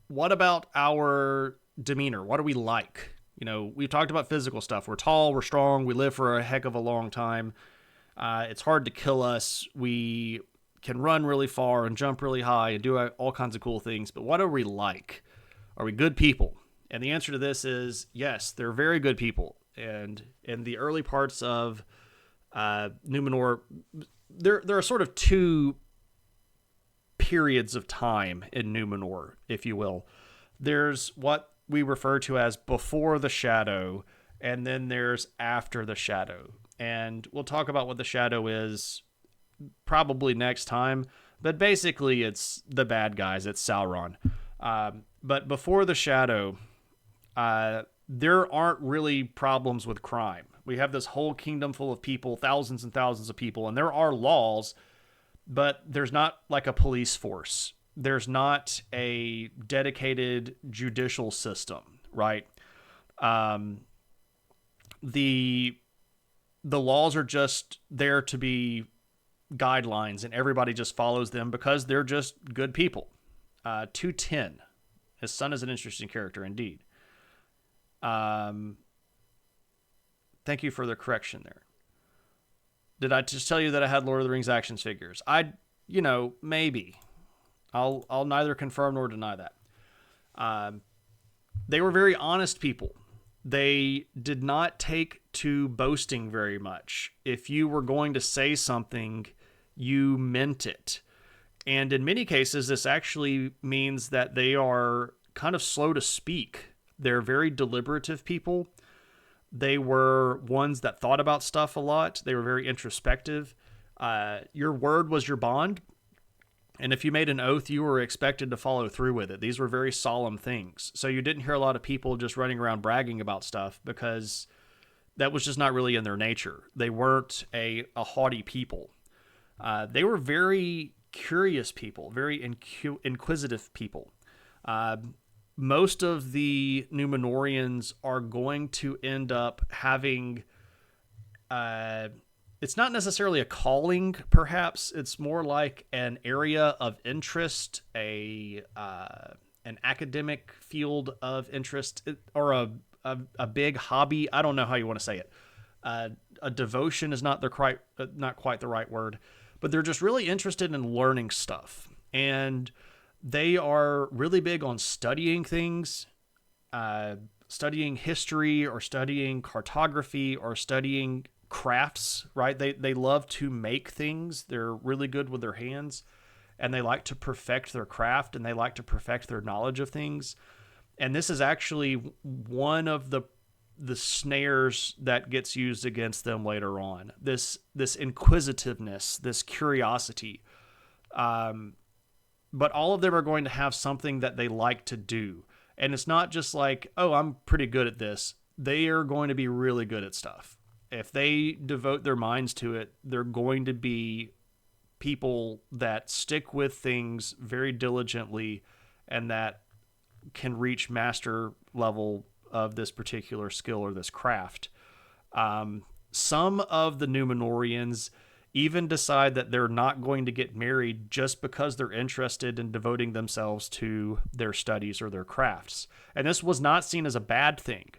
what about our demeanor? What are we like? We've talked about physical stuff. We're tall, we're strong, we live for a heck of a long time. It's hard to kill us. We can run really far and jump really high and do all kinds of cool things. But what are we like? Are we good people? And the answer to this is yes, they're very good people. And in the early parts of Numenor, there are sort of two periods of time in Numenor, if you will. There's what we refer to as before the shadow, and then there's after the shadow. And we'll talk about what the shadow is probably next time, but basically it's the bad guys. It's Sauron. But before the shadow, there aren't really problems with crime. We have this whole kingdom full of people, thousands and thousands of people, and there are laws, but there's not like a police force. There's not a dedicated judicial system, right? The laws are just there to be guidelines, and everybody just follows them because they're just good people. 210. His son is an interesting character indeed. Thank you for the correction there. Did I just tell you that I had Lord of the Rings action figures? Maybe. I'll neither confirm nor deny that. They were very honest people. They did not take to boasting very much. If you were going to say something, you meant it. And in many cases, this actually means that they are kind of slow to speak. They're very deliberative people. They were ones that thought about stuff a lot. They were very introspective. Your word was your bond. And if you made an oath, you were expected to follow through with it. These were very solemn things. So you didn't hear a lot of people just running around bragging about stuff because that was just not really in their nature. They weren't a haughty people. They were very curious people, very inquisitive people. Most of the Numenoreans are going to end up having... it's not necessarily a calling, perhaps. It's more like an area of interest, an academic field of interest, or a big hobby. I don't know how you want to say it. A devotion is not quite the right word, but they're just really interested in learning stuff, and they are really big on studying things, studying history, or studying cartography, or studying crafts, right? They love to make things. They're really good with their hands, and they like to perfect their craft, and they like to perfect their knowledge of things. And this is actually one of the snares that gets used against them later on. This inquisitiveness, this curiosity. But all of them are going to have something that they like to do. And it's not just like, oh, I'm pretty good at this. They are going to be really good at stuff. If they devote their minds to it, they're going to be people that stick with things very diligently and that can reach master level of this particular skill or this craft. Some of the Numenoreans even decide that they're not going to get married just because they're interested in devoting themselves to their studies or their crafts. And this was not seen as a bad thing.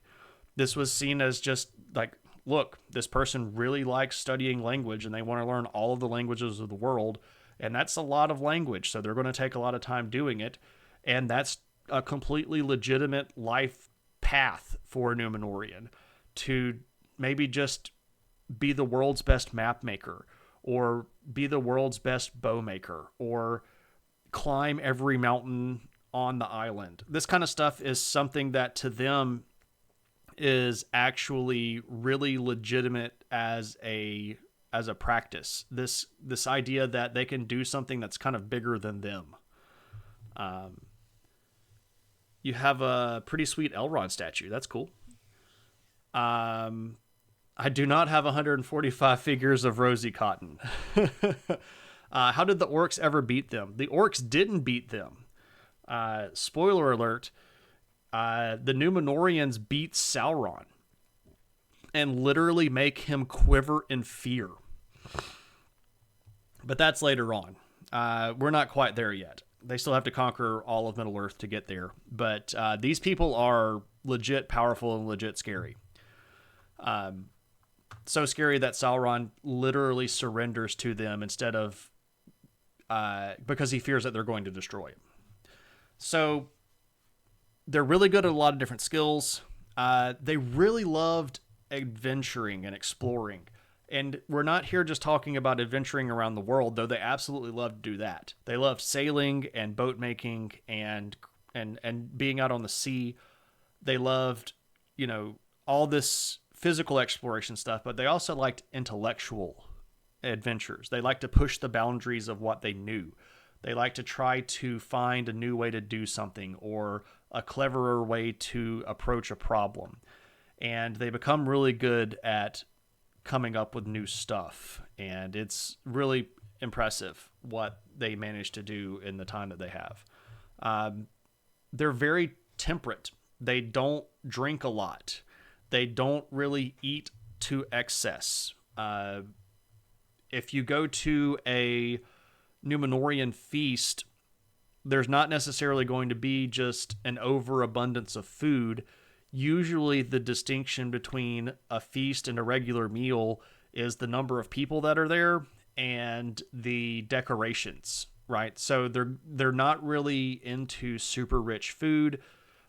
This was seen as just like, look, this person really likes studying language and they want to learn all of the languages of the world. And that's a lot of language. So they're going to take a lot of time doing it. And that's a completely legitimate life path for a Numenorian, to maybe just be the world's best map maker, or be the world's best bow maker, or climb every mountain on the island. This kind of stuff is something that to them is actually really legitimate as a practice. This idea that they can do something that's kind of bigger than them. You have a pretty sweet Elrond statue. That's cool. I do not have 145 figures of Rosie Cotton. How did the orcs ever beat them? The orcs didn't beat them. Spoiler alert. The Numenoreans beat Sauron and literally make him quiver in fear. But that's later on. We're not quite there yet. They still have to conquer all of Middle-earth to get there. But these people are legit powerful and legit scary. So scary that Sauron literally surrenders to them instead of because he fears that they're going to destroy him. So they're really good at a lot of different skills. They really loved adventuring and exploring. And we're not here just talking about adventuring around the world, though they absolutely love to do that. They loved sailing and boat making and being out on the sea. They loved, all this physical exploration stuff, but they also liked intellectual adventures. They liked to push the boundaries of what they knew. They liked to try to find a new way to do something or a cleverer way to approach a problem. And they become really good at coming up with new stuff, and it's really impressive what they managed to do in the time that they have. They're very temperate. They don't drink a lot. They don't really eat to excess. If you go to a Numenorian feast, there's not necessarily going to be just an overabundance of food. Usually the distinction between a feast and a regular meal is the number of people that are there and the decorations, right? So they're not really into super rich food.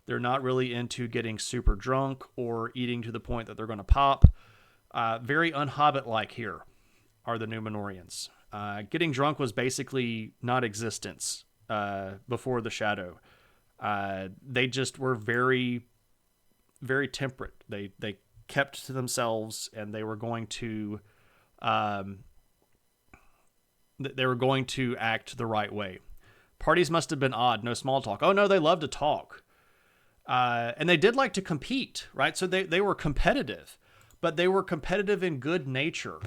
They're not really into getting super drunk or eating to the point that they're going to pop. Very un-Hobbit-like here are the Numenoreans. Getting drunk was basically non-existence before the Shadow. They just were very, very temperate. They kept to themselves, and they were going to act the right way. Parties must have been odd. No small talk. Oh no, they love to talk, and they did like to compete, right? So they were competitive, but they were competitive in good nature.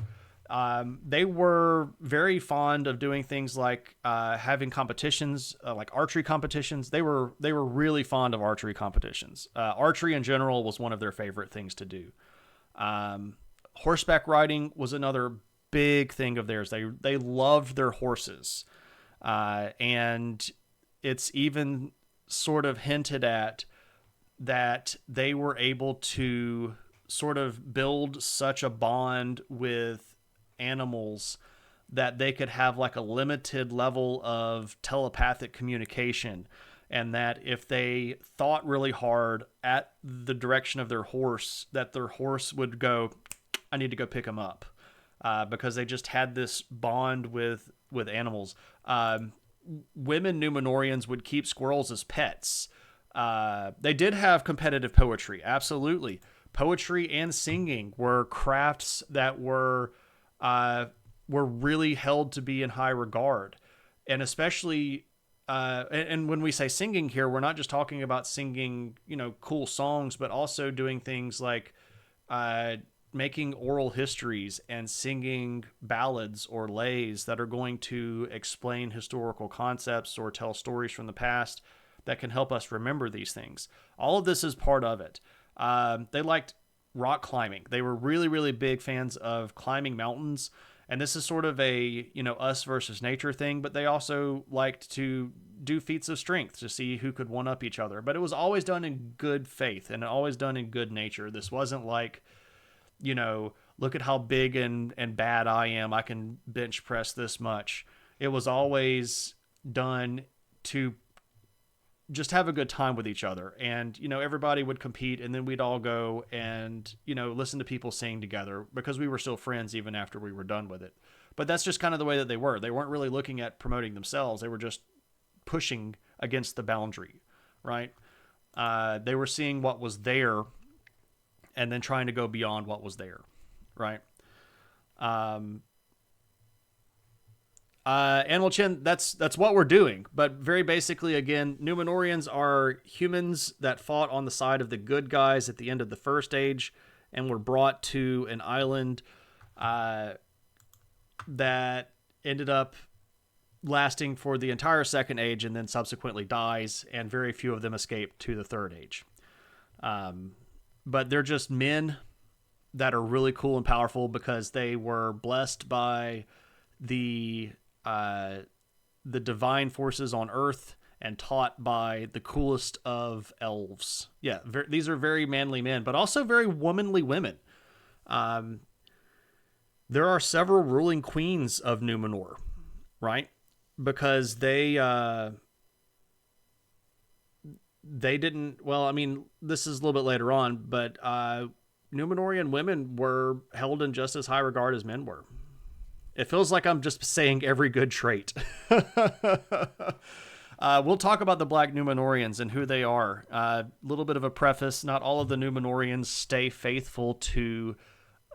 They were very fond of doing things like having competitions, like archery competitions. They were really fond of archery competitions. Archery in general was one of their favorite things to do. Horseback riding was another big thing of theirs. They loved their horses, and it's even sort of hinted at that they were able to sort of build such a bond with animals that they could have like a limited level of telepathic communication, and that if they thought really hard at the direction of their horse, that their horse would go, I need to go pick him up, because they just had this bond with animals. Women Numenorians would keep squirrels as pets. They did have competitive poetry, absolutely. Poetry and singing were crafts that were really held to be in high regard. And especially, and when we say singing here, we're not just talking about singing, cool songs, but also doing things like making oral histories and singing ballads or lays that are going to explain historical concepts or tell stories from the past that can help us remember these things. All of this is part of it. They liked rock climbing. They were really, really big fans of climbing mountains. And this is sort of a, us versus nature thing, but they also liked to do feats of strength to see who could one up each other. But it was always done in good faith and always done in good nature. This wasn't like, look at how big and bad I am. I can bench press this much. It was always done to just have a good time with each other. And, everybody would compete, and then we'd all go and, listen to people sing together because we were still friends even after we were done with it. But that's just kind of the way that they were. They weren't really looking at promoting themselves. They were just pushing against the boundary, right? They were seeing what was there and then trying to go beyond what was there, right? Animal Chin, that's what we're doing. But very basically, again, Numenoreans are humans that fought on the side of the good guys at the end of the First Age and were brought to an island that ended up lasting for the entire Second Age and then subsequently dies, and very few of them escape to the Third Age. But they're just men that are really cool and powerful because they were blessed by the divine forces on Earth and taught by the coolest of elves. Yeah, these are very manly men, but also very womanly women. There are several ruling queens of Numenor, right? because they didn't. Well, I mean, this is a little bit later on, but Numenorian women were held in just as high regard as men were. It feels like I'm just saying every good trait. We'll talk about the Black Numenoreans and who they are. A little bit of a preface: not all of the Numenoreans stay faithful to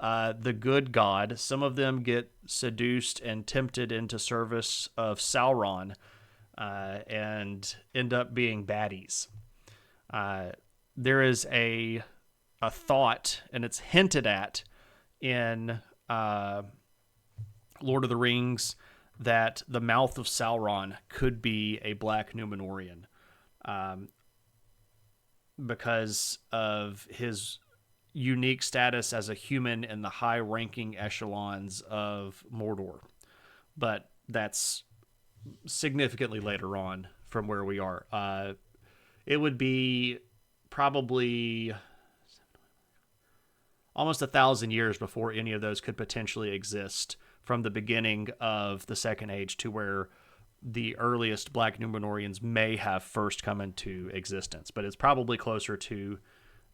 the good god. Some of them get seduced and tempted into service of Sauron and end up being baddies. There is a thought, and it's hinted at in Lord of the Rings, that the mouth of Sauron could be a Black Numenorian because of his unique status as a human in the high-ranking echelons of Mordor. But that's significantly later on from where we are. It would be probably almost 1,000 years before any of those could potentially exist, from the beginning of the Second Age to where the earliest Black Numenoreans may have first come into existence. But it's probably closer to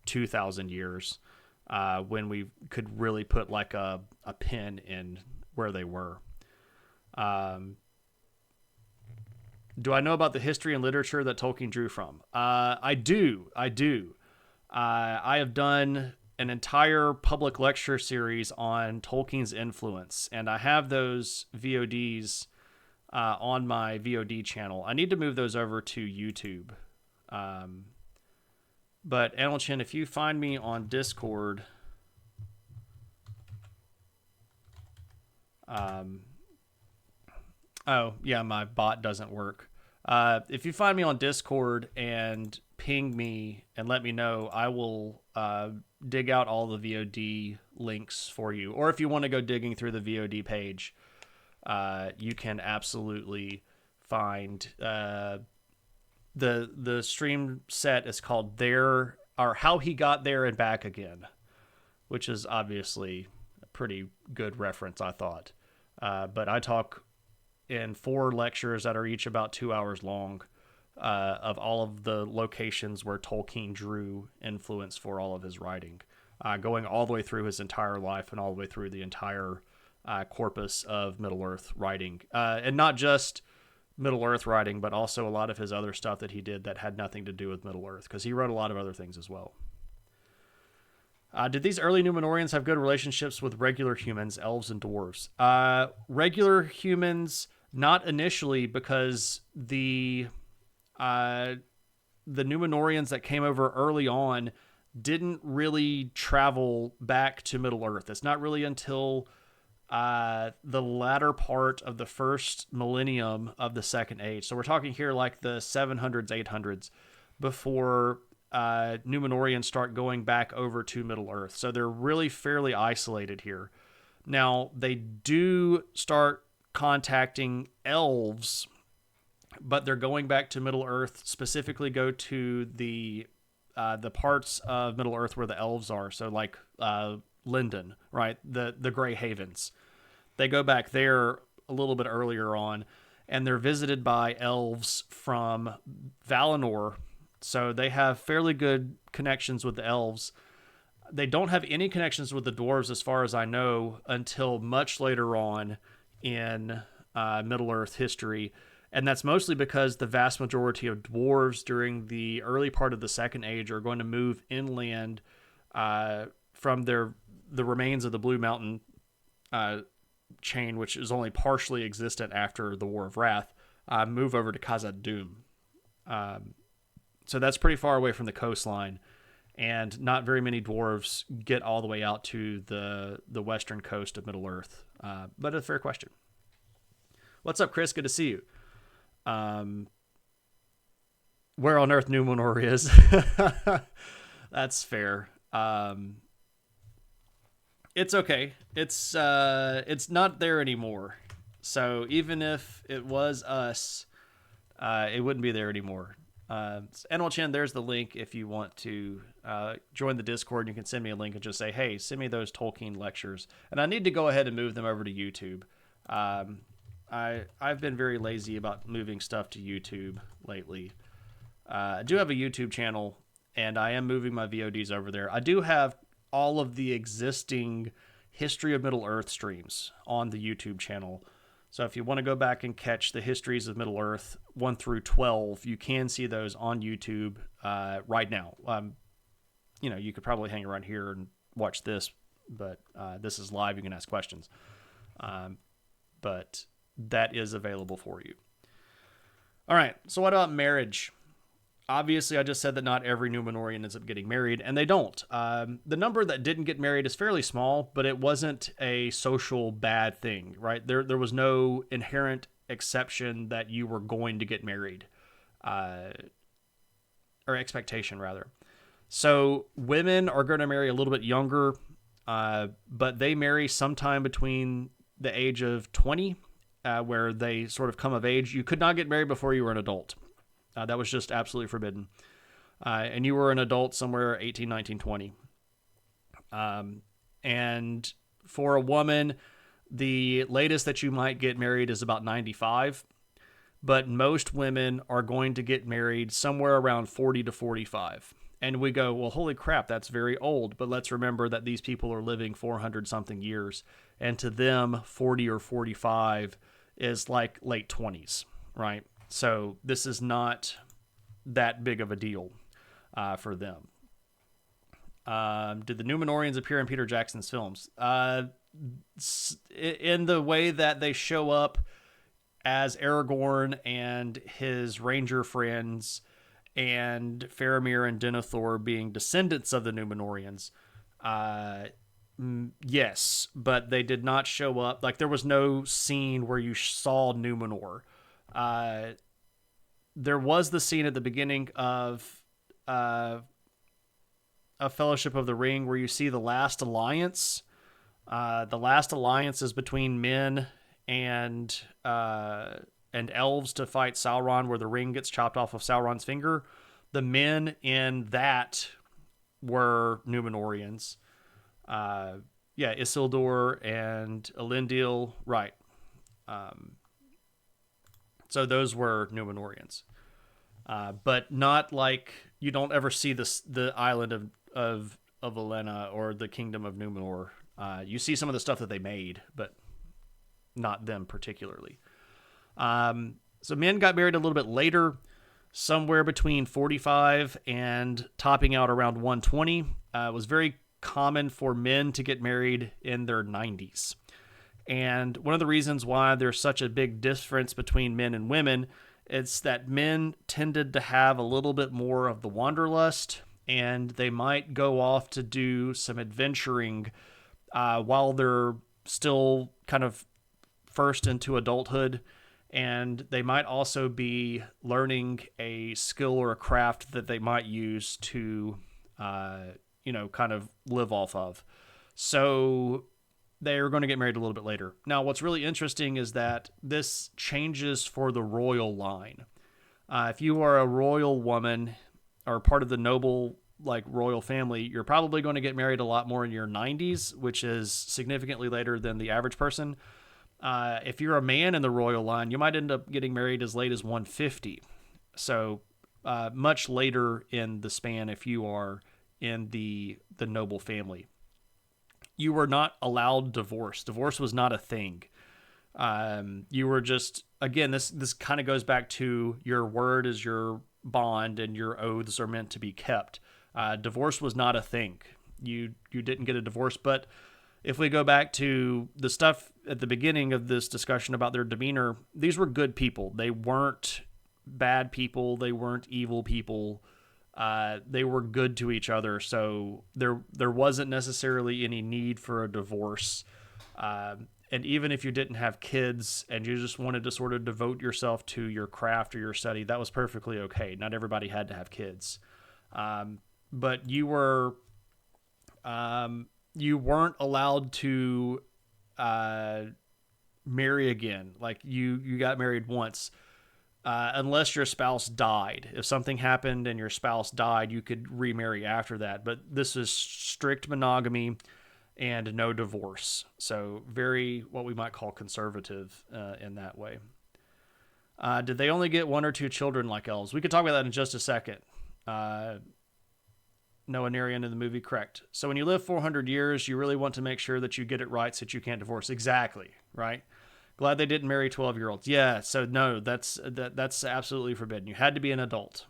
2,000 years when we could really put like a pin in where they were. Do I know about the history and literature that Tolkien drew from? I do. I have done an entire public lecture series on Tolkien's influence, and I have those VODs on my VOD channel. I need to move those over to YouTube. But Annalchin, if you find me on Discord, oh yeah, my bot doesn't work. If you find me on Discord and ping me and let me know, I will dig out all the VOD links for you. Or if you want to go digging through the VOD page, you can absolutely find the stream set is called There, or How He Got There and Back Again, which is obviously a pretty good reference, I thought. But I talk in 4 lectures that are each about 2 hours long of all of the locations where Tolkien drew influence for all of his writing, going all the way through his entire life and all the way through the entire corpus of Middle-earth writing. And not just Middle-earth writing, but also a lot of his other stuff that he did that had nothing to do with Middle-earth, because he wrote a lot of other things as well. Did these early Numenorians have good relationships with regular humans, elves, and dwarves? Regular humans, not initially, because the Numenorians that came over early on didn't really travel back to Middle-earth. It's not really until the latter part of the first millennium of the Second Age. So we're talking here like the 700s, 800s, before Numenorians start going back over to Middle-earth. So they're really fairly isolated here. Now, they do start contacting elves, but they're going back to Middle-earth, specifically go to the parts of Middle-earth where the elves are. So like Lindon, right? The Grey Havens. They go back there a little bit earlier on, and they're visited by elves from Valinor. So they have fairly good connections with the elves. They don't have any connections with the dwarves, as far as I know, until much later on in Middle-earth history. And that's mostly because the vast majority of dwarves during the early part of the Second Age are going to move inland from the remains of the Blue Mountain chain, which is only partially existent after the War of Wrath, move over to Khazad-dûm. So that's pretty far away from the coastline, and not very many dwarves get all the way out to the western coast of Middle-earth. But a fair question. What's up, Chris? Good to see you. Where on earth Numenor is. That's fair. It's okay. It's not there anymore. So even if it was us, it wouldn't be there anymore. Enel Chen, there's the link if you want to join the Discord. You can send me a link and just say, hey, send me those Tolkien lectures. And I need to go ahead and move them over to YouTube. I've been very lazy about moving stuff to YouTube lately. I do have a YouTube channel, and I am moving my VODs over there. I do have all of the existing History of Middle-earth streams on the YouTube channel. So if you want to go back and catch the histories of Middle-earth 1 through 12, you can see those on YouTube right now. You could probably hang around here and watch this, but this is live. You can ask questions. But that is available for you. All right, so what about marriage? Obviously, I just said that not every Numenorian ends up getting married, and they don't. The number that didn't get married is fairly small, but it wasn't a social bad thing, right? There was no inherent exception that you were going to get married, or expectation, rather. So women are going to marry a little bit younger, but they marry sometime between the age of 20, where they sort of come of age. You could not get married before you were an adult. That was just absolutely forbidden. And you were an adult somewhere 18, 19, 20. And for a woman, the latest that you might get married is about 95. But most women are going to get married somewhere around 40 to 45. And we go, well, holy crap, that's very old. But let's remember that these people are living 400-something years. And to them, 40 or 45 is like late 20s, right? So this is not that big of a deal for them. Did the Numenoreans appear in Peter Jackson's films? In the way that they show up as Aragorn and his ranger friends, and Faramir and Denethor being descendants of the Numenoreans. Yes, but they did not show up. Like, there was no scene where you saw Numenor. There was the scene at the beginning of a Fellowship of the Ring where you see the last alliance. The last alliance is between men and elves to fight Sauron, where the ring gets chopped off of Sauron's finger. The men in that were Numenoreans. Isildur and Elendil, right. So those were Numenoreans. But not like, you don't ever see the island of Elena or the kingdom of Numenor. You see some of the stuff that they made, but not them particularly. So men got married a little bit later, somewhere between 45 and topping out around 120. It was very common for men to get married in their 90s. And one of the reasons why there's such a big difference between men and women is that men tended to have a little bit more of the wanderlust, and they might go off to do some adventuring while they're still kind of first into adulthood. And they might also be learning a skill or a craft that they might use to, kind of live off of. So they're going to get married a little bit later. Now, what's really interesting is that this changes for the royal line. If you are a royal woman or part of the noble, royal family, you're probably going to get married a lot more in your 90s, which is significantly later than the average person. If you're a man in the royal line, you might end up getting married as late as 150. So much later in the span if you are in the noble family. You were not allowed divorce. Divorce was not a thing. You were just, again, this kind of goes back to your word is your bond and your oaths are meant to be kept. Divorce was not a thing. You didn't get a divorce, but if we go back to the stuff at the beginning of this discussion about their demeanor, these were good people. They weren't bad people. They weren't evil people. They were good to each other. So there wasn't necessarily any need for a divorce. And even if you didn't have kids and you just wanted to sort of devote yourself to your craft or your study, that was perfectly okay. Not everybody had to have kids. But you were... you weren't allowed to marry again. Like you got married once, unless your spouse died. If something happened and your spouse died, you could remarry after that. But this is strict monogamy. and no divorce. So very what we might call conservative in that way. Did they only get one or two children like elves? We could talk about that in just a second. Numenorean in the movie, correct. So when you live 400 years, you really want to make sure that you get it right so that you can't divorce. Exactly, right? Glad they didn't marry 12-year-olds. Yeah, so no, that's absolutely forbidden. You had to be an adult.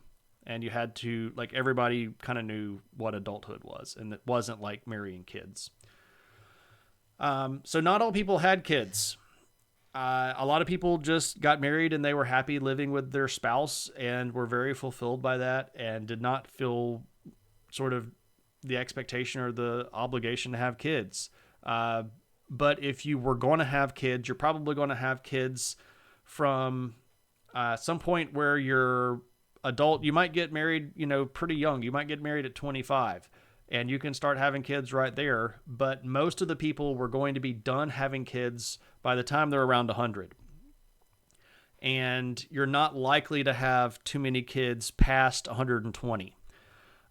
And you had to, like, everybody kind of knew what adulthood was. And it wasn't like marrying kids. So not all people had kids. A lot of people just got married and they were happy living with their spouse and were very fulfilled by that and did not feel sort of the expectation or the obligation to have kids. But if you were going to have kids, you're probably going to have kids from some point where you're adult. You might get married, pretty young. You might get married at 25 and you can start having kids right there. But most of the people were going to be done having kids by the time they're around 100. And you're not likely to have too many kids past 120.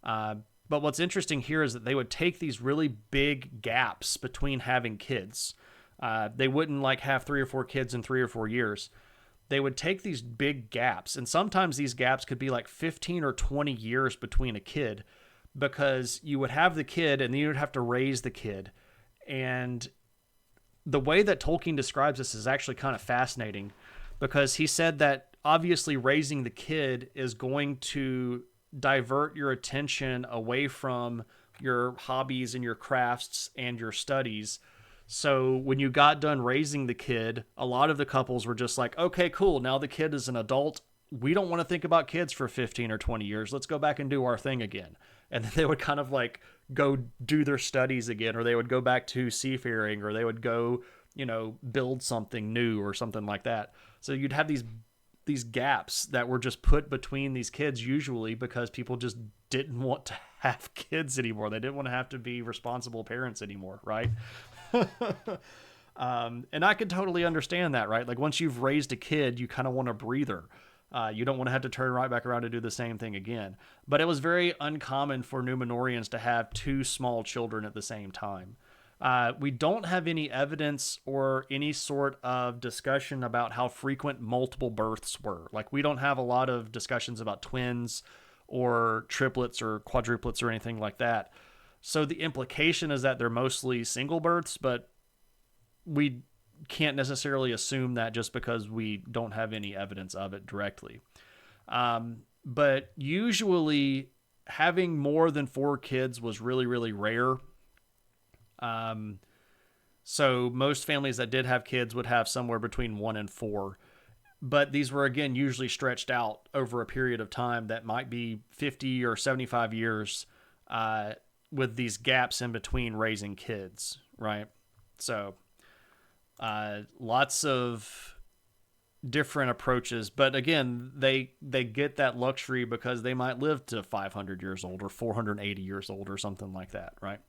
But what's interesting here is that they would take these really big gaps between having kids. They wouldn't like have 3 or 4 kids in 3 or 4 years. They would take these big gaps, and sometimes these gaps could be like 15 or 20 years between a kid, because you would have the kid and then you would have to raise the kid. And the way that Tolkien describes this is actually kind of fascinating, because he said that obviously raising the kid is going to divert your attention away from your hobbies and your crafts and your studies. So when you got done raising the kid, a lot of the couples were just like, okay, cool. Now the kid is an adult. We don't want to think about kids for 15 or 20 years. Let's go back and do our thing again. And then they would kind of like go do their studies again, or they would go back to seafaring, or they would go, build something new or something like that. So you'd have these gaps that were just put between these kids, usually because people just didn't want to have kids anymore. They didn't want to have to be responsible parents anymore, right? And I could totally understand that, right? Like once you've raised a kid, you kind of want a breather. You don't want to have to turn right back around to do the same thing again. But it was very uncommon for Numenoreans to have 2 small children at the same time. We don't have any evidence or any sort of discussion about how frequent multiple births were. Like, we don't have a lot of discussions about twins or triplets or quadruplets or anything like that. So the implication is that they're mostly single births, but we can't necessarily assume that just because we don't have any evidence of it directly. But usually having more than 4 kids was really, really rare. So most families that did have kids would have somewhere between 1 and 4, but these were again usually stretched out over a period of time that might be 50 or 75 years, with these gaps in between raising kids, right? So, lots of different approaches, but again, they get that luxury because they might live to 500 years old or 480 years old or something like that, right?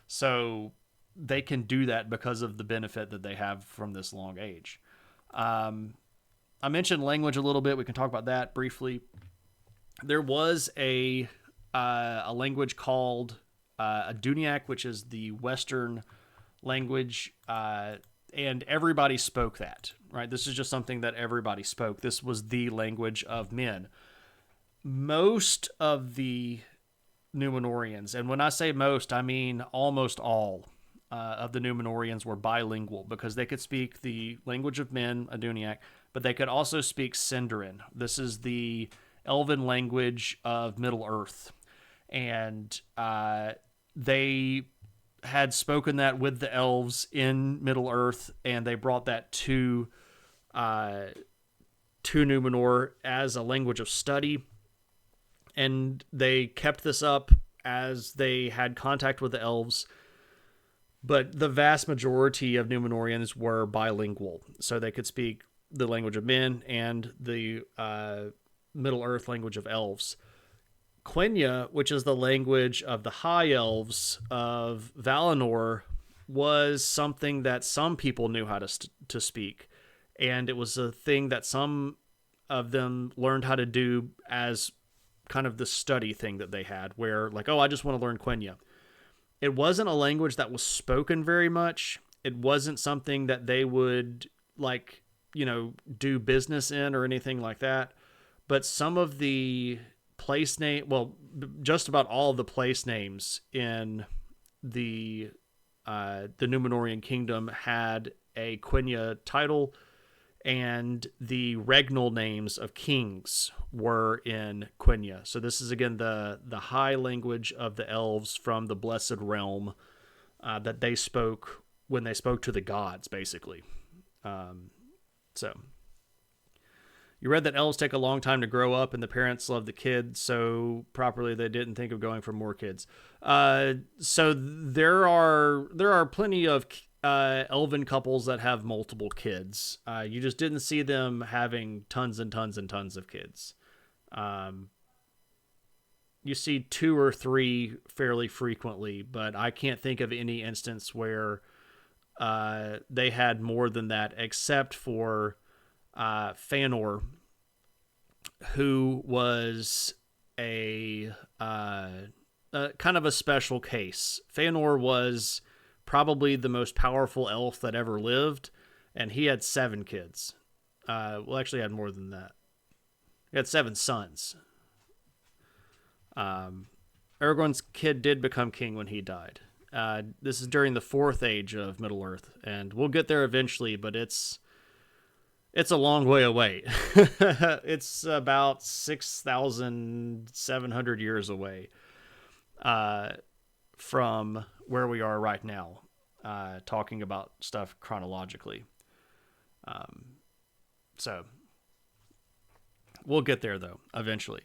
So they can do that because of the benefit that they have from this long age. I mentioned language a little bit. We can talk about that briefly. There was a language called Aduniac, which is the Western language, and everybody spoke that, right? This is just something that everybody spoke. This was the language of men. Most of the Numenoreans, and when I say most, I mean almost all of the Numenoreans were bilingual, because they could speak the language of men, Aduniac, but they could also speak Sindarin. This is the elven language of Middle-earth. And they had spoken that with the elves in Middle-earth, and they brought that to Numenor as a language of study. And they kept this up as they had contact with the elves. But the vast majority of Numenoreans were bilingual. So they could speak the language of men and the Middle-earth language of elves. Quenya, which is the language of the High Elves of Valinor, was something that some people knew how to speak. And it was a thing that some of them learned how to do as kind of the study thing that they had, where like, oh, I just want to learn Quenya. it wasn't a language that was spoken very much. It wasn't something that they would like, do business in or anything like that. But some of the place name, well, just about all of the place names in the Numenorean kingdom had a Quenya title, and the regnal names of kings were in Quenya. So this is again the high language of the elves from the Blessed Realm that they spoke when they spoke to the gods, basically. So you read that elves take a long time to grow up, and the parents love the kids, so properly they didn't think of going for more kids. So there are plenty of elven couples that have multiple kids. You just didn't see them having tons and tons and tons of kids. You see 2 or 3 fairly frequently, but I can't think of any instance where they had more than that, except for Fëanor, who was a kind of a special case. Fëanor was probably the most powerful elf that ever lived, and he had 7 kids. Well, actually, he had more than that. He had 7 sons. Aragorn's kid did become king when he died. This is during the 4th age of Middle Earth, and we'll get there eventually, but it's a long way away. It's about 6,700 years away from where we are right now, talking about stuff chronologically. So we'll get there, though, eventually.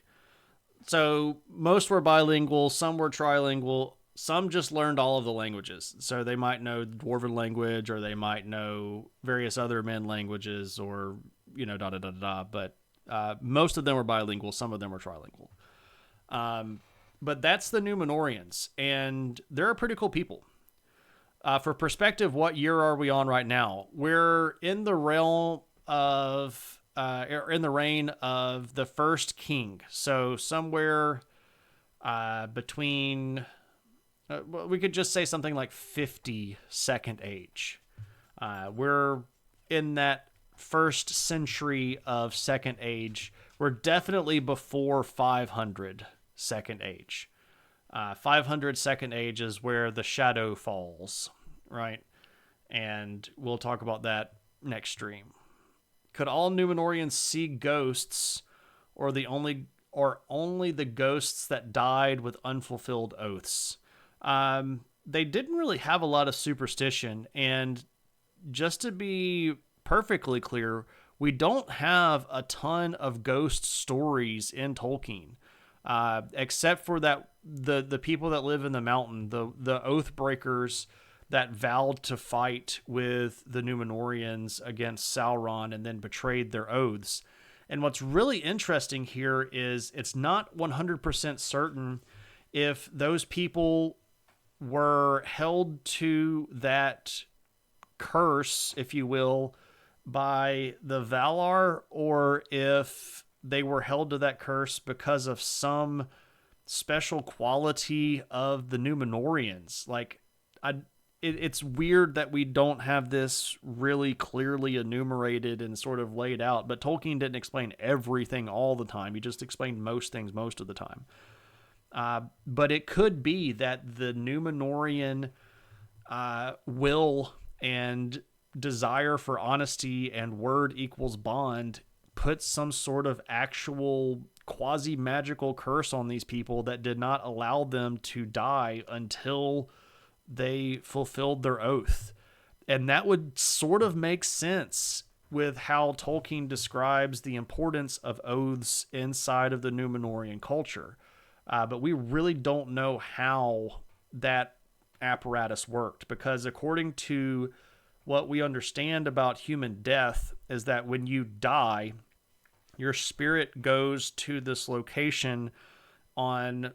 So most were bilingual, some were trilingual, some just learned all of the languages. So they might know Dwarven language, or they might know various other men languages, or, But most of them were bilingual. Some of them were trilingual. But that's the Numenoreans, and they're a pretty cool people. For perspective, what year are we on right now? We're in the realm of, in the reign of the first king. So somewhere between... we could just say something like 50 Second Age. We're in that first century of Second Age. We're definitely before 500 Second Age. 500 Second Age is where the shadow falls, right? And we'll talk about that next stream. Could all Numenoreans see ghosts, or only the ghosts that died with unfulfilled oaths? They didn't really have a lot of superstition, and just to be perfectly clear, we don't have a ton of ghost stories in Tolkien, except for that the people that live in the mountain, the oath breakers that vowed to fight with the Numenoreans against Sauron and then betrayed their oaths. And what's really interesting here is it's not 100% certain if those people were held to that curse, if you will, by the Valar, or if they were held to that curse because of some special quality of the Numenoreans. It's weird that we don't have this really clearly enumerated and sort of laid out, but Tolkien didn't explain everything all the time. He just explained most things most of the time. But it could be that the Numenorean will and desire for honesty and word equals bond puts some sort of actual quasi-magical curse on these people that did not allow them to die until they fulfilled their oath. And that would sort of make sense with how Tolkien describes the importance of oaths inside of the Numenorean culture. But we really don't know how that apparatus worked, because according to what we understand about human death is that when you die, your spirit goes to this location on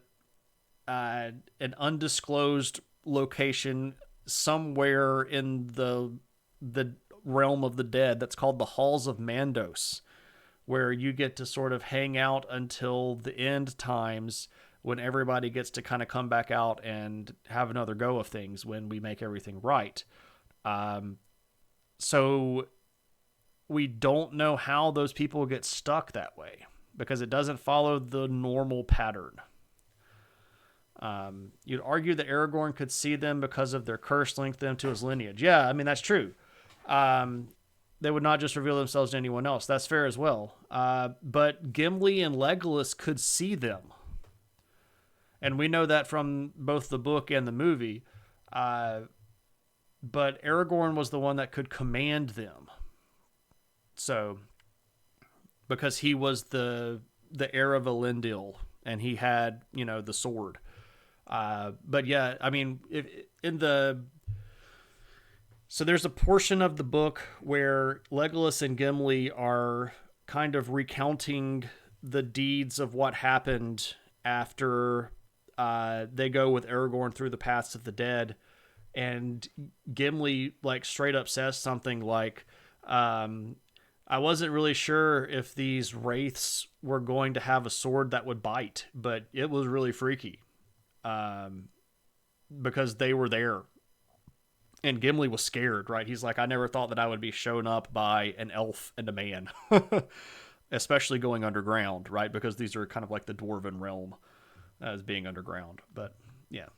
an undisclosed location somewhere in the realm of the dead that's called the Halls of Mandos, where you get to sort of hang out until the end times when everybody gets to kind of come back out and have another go of things when we make everything right. So we don't know how those people get stuck that way because it doesn't follow the normal pattern. You'd argue that Aragorn could see them because of their curse linked them to his lineage. Yeah, I mean, that's true. They would not just reveal themselves to anyone else. That's fair as well. But Gimli and Legolas could see them. And we know that from both the book and the movie. But Aragorn was the one that could command them. So, because he was the heir of Elendil, and he had, the sword. But yeah, I mean, so there's a portion of the book where Legolas and Gimli are kind of recounting the deeds of what happened after they go with Aragorn through the paths of the dead. And Gimli straight up says something like, I wasn't really sure if these wraiths were going to have a sword that would bite, but it was really freaky. Because they were there. And Gimli was scared, right? He's like, I never thought that I would be shown up by an elf and a man. Especially going underground, right? Because these are kind of like the dwarven realm as being underground. But, yeah.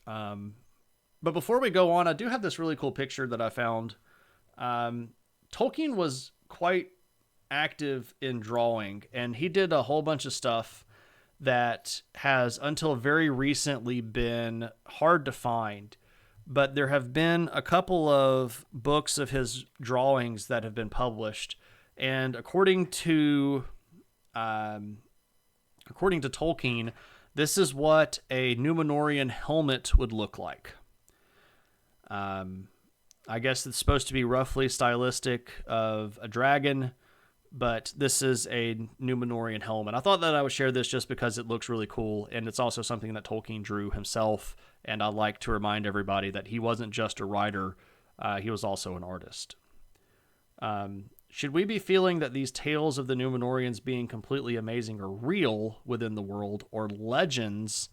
But before we go on, I do have this really cool picture that I found. Tolkien was quite active in drawing, and he did a whole bunch of stuff that has until very recently been hard to find. But there have been a couple of books of his drawings that have been published, and according to Tolkien, this is what a Numenorean helmet would look like. I guess it's supposed to be roughly stylistic of a dragon, but this is a Numenorean helmet. I thought that I would share this just because it looks really cool, and it's also something that Tolkien drew himself, and I like to remind everybody that he wasn't just a writer, he was also an artist. Should we be feeling that these tales of the Numenoreans being completely amazing are real within the world, or legends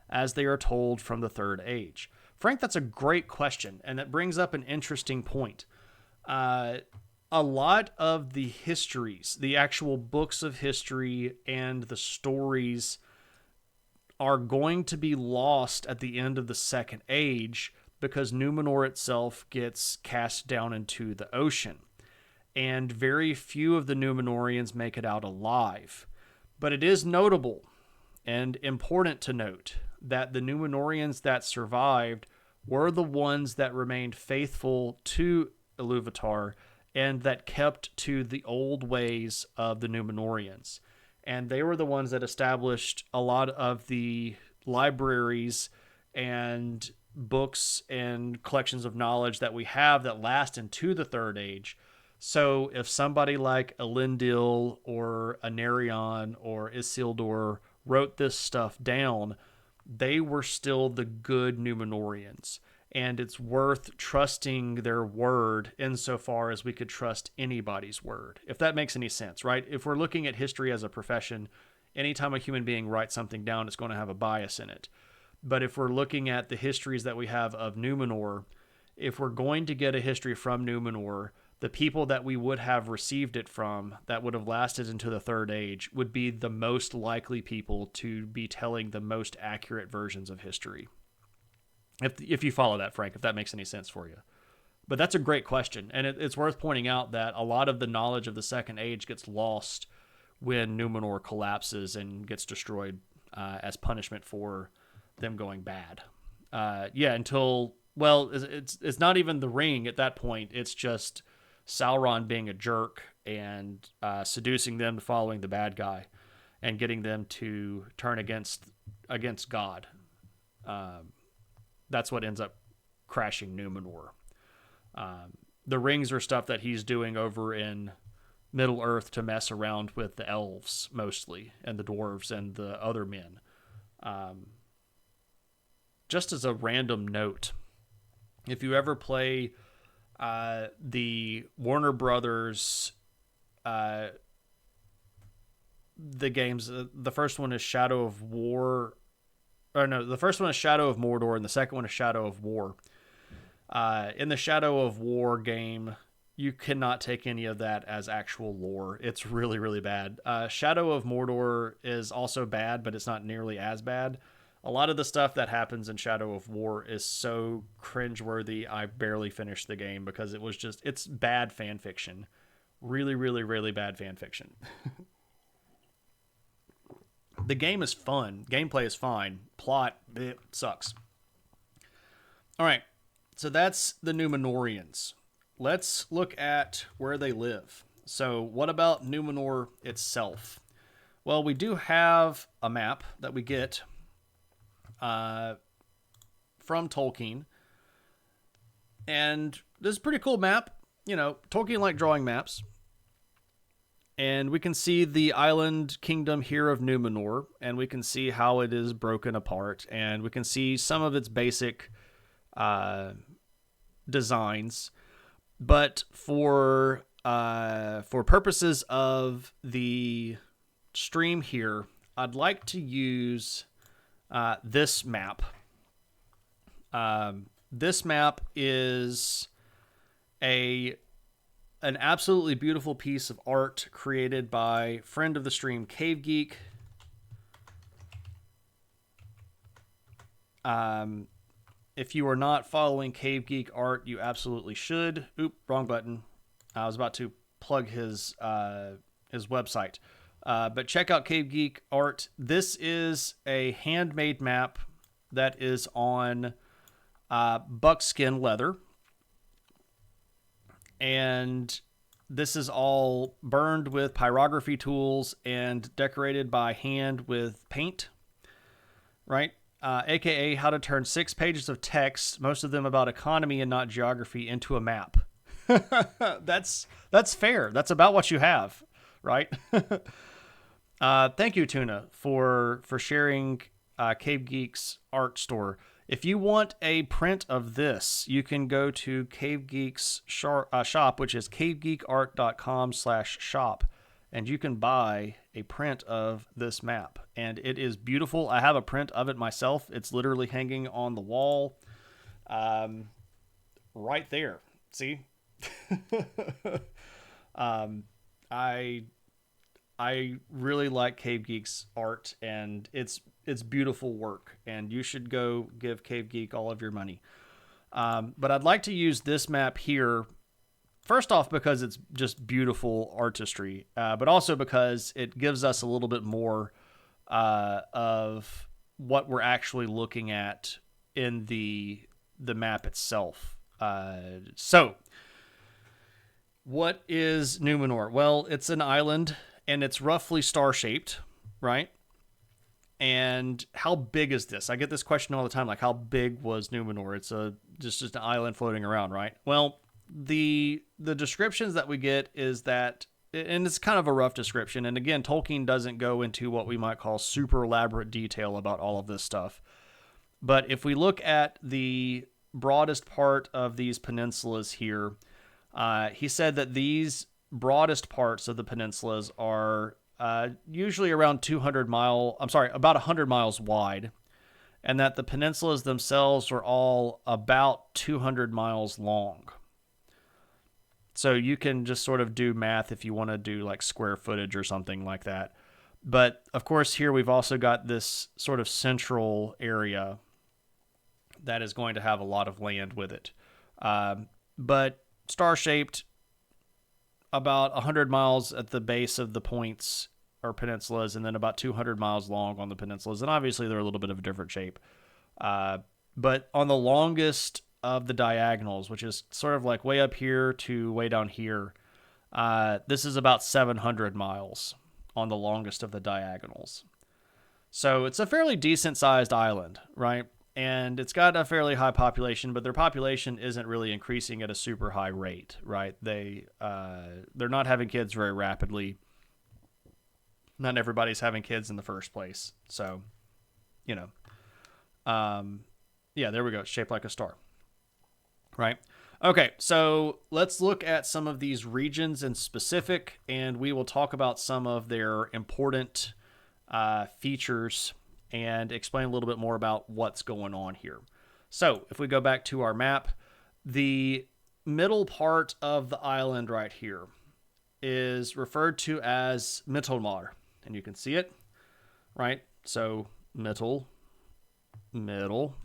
as they are told from the Third Age? Frank, that's a great question, and it brings up an interesting point. A lot of the histories, the actual books of history and the stories are going to be lost at the end of the Second Age because Numenor itself gets cast down into the ocean. And very few of the Numenoreans make it out alive. But it is notable and important to note that the Numenoreans that survived were the ones that remained faithful to Iluvatar and that kept to the old ways of the Numenoreans. And they were the ones that established a lot of the libraries and books and collections of knowledge that we have that last into the Third Age. So if somebody like Elendil or Anarion or Isildur wrote this stuff down, they were still the good Numenoreans. And it's worth trusting their word insofar as we could trust anybody's word, if that makes any sense, right? If we're looking at history as a profession, anytime a human being writes something down, it's going to have a bias in it. But if we're looking at the histories that we have of Numenor, if we're going to get a history from Numenor, the people that we would have received it from that would have lasted into the Third Age would be the most likely people to be telling the most accurate versions of history. If you follow that, Frank, if that makes any sense for you. But that's a great question. And it's worth pointing out that a lot of the knowledge of the Second Age gets lost when Numenor collapses and gets destroyed as punishment for them going bad. Until, well, it's not even the ring at that point. It's just Sauron being a jerk and seducing them to following the bad guy and getting them to turn against God. That's what ends up crashing Numenor. The rings are stuff that he's doing over in Middle Earth to mess around with the elves mostly, and the dwarves and the other men. Just as a random note, if you ever play the Warner Brothers the games. The first one is Shadow of War. Or no, the first one is Shadow of Mordor, and the second one is Shadow of War. In the Shadow of War game, you cannot take any of that as actual lore. It's really, really bad. Shadow of Mordor is also bad, but it's not nearly as bad. A lot of the stuff that happens in Shadow of War is so cringeworthy, I barely finished the game because it's bad fan fiction. Really, really, really bad fan fiction. The game is fun. Gameplay is fine. Plot, it sucks. All right, so that's the Numenoreans. Let's look at where they live. So what about Numenor itself? Well, we do have a map that we get from Tolkien. And this is a pretty cool map. You know, Tolkien liked drawing maps. And we can see the island kingdom here of Numenor. And we can see how it is broken apart. And we can see some of its basic designs. But for purposes of the stream here, I'd like to use this map. This map is an absolutely beautiful piece of art created by friend of the stream, Cave Geek. If you are not following Cave Geek art, you absolutely should. Oop, wrong button. I was about to plug his website. But check out Cave Geek art. This is a handmade map that is on buckskin leather. And this is all burned with pyrography tools and decorated by hand with paint, right? AKA how to turn 6 pages of text, most of them about economy and not geography, into a map. That's fair. That's about what you have, right? Thank you, Tuna, for sharing Cave Geek's art store. If you want a print of this, you can go to Cave Geek's shop, which is cavegeekart.com/shop, and you can buy a print of this map. And it is beautiful. I have a print of it myself. It's literally hanging on the wall right there. See? I really like Cave Geek's art, and it's beautiful work, and you should go give Cave Geek all of your money. But I'd like to use this map here, first off because it's just beautiful artistry, but also because it gives us a little bit more of what we're actually looking at in the map itself. So, what is Numenor? Well, it's an island, and it's roughly star-shaped, right? And how big is this? I get this question all the time, like, how big was Numenor? It's just an island floating around, right? Well, the descriptions that we get is that, and it's kind of a rough description, and again, Tolkien doesn't go into what we might call super elaborate detail about all of this stuff. But if we look at the broadest part of these peninsulas here, he said that these broadest parts of the peninsulas are usually around about 100 miles wide, and that the peninsulas themselves are all about 200 miles long. So you can just sort of do math if you want to do like square footage or something like that. But of course, here we've also got this sort of central area that is going to have a lot of land with it. But star-shaped, about 100 miles at the base of the points or peninsulas, and then about 200 miles long on the peninsulas. And obviously they're a little bit of a different shape. But on the longest of the diagonals, which is sort of like way up here to way down here, this is about 700 miles on the longest of the diagonals. So it's a fairly decent sized island, right? And it's got a fairly high population, but their population isn't really increasing at a super high rate, right? They're not having kids very rapidly. Not everybody's having kids in the first place. So, you know. Yeah, there we go. It's shaped like a star. Right? Okay, so let's look at some of these regions in specific, and we will talk about some of their important features and explain a little bit more about what's going on here. So, if we go back to our map, the middle part of the island right here is referred to as Mittelmar, and you can see it, right? So, middle,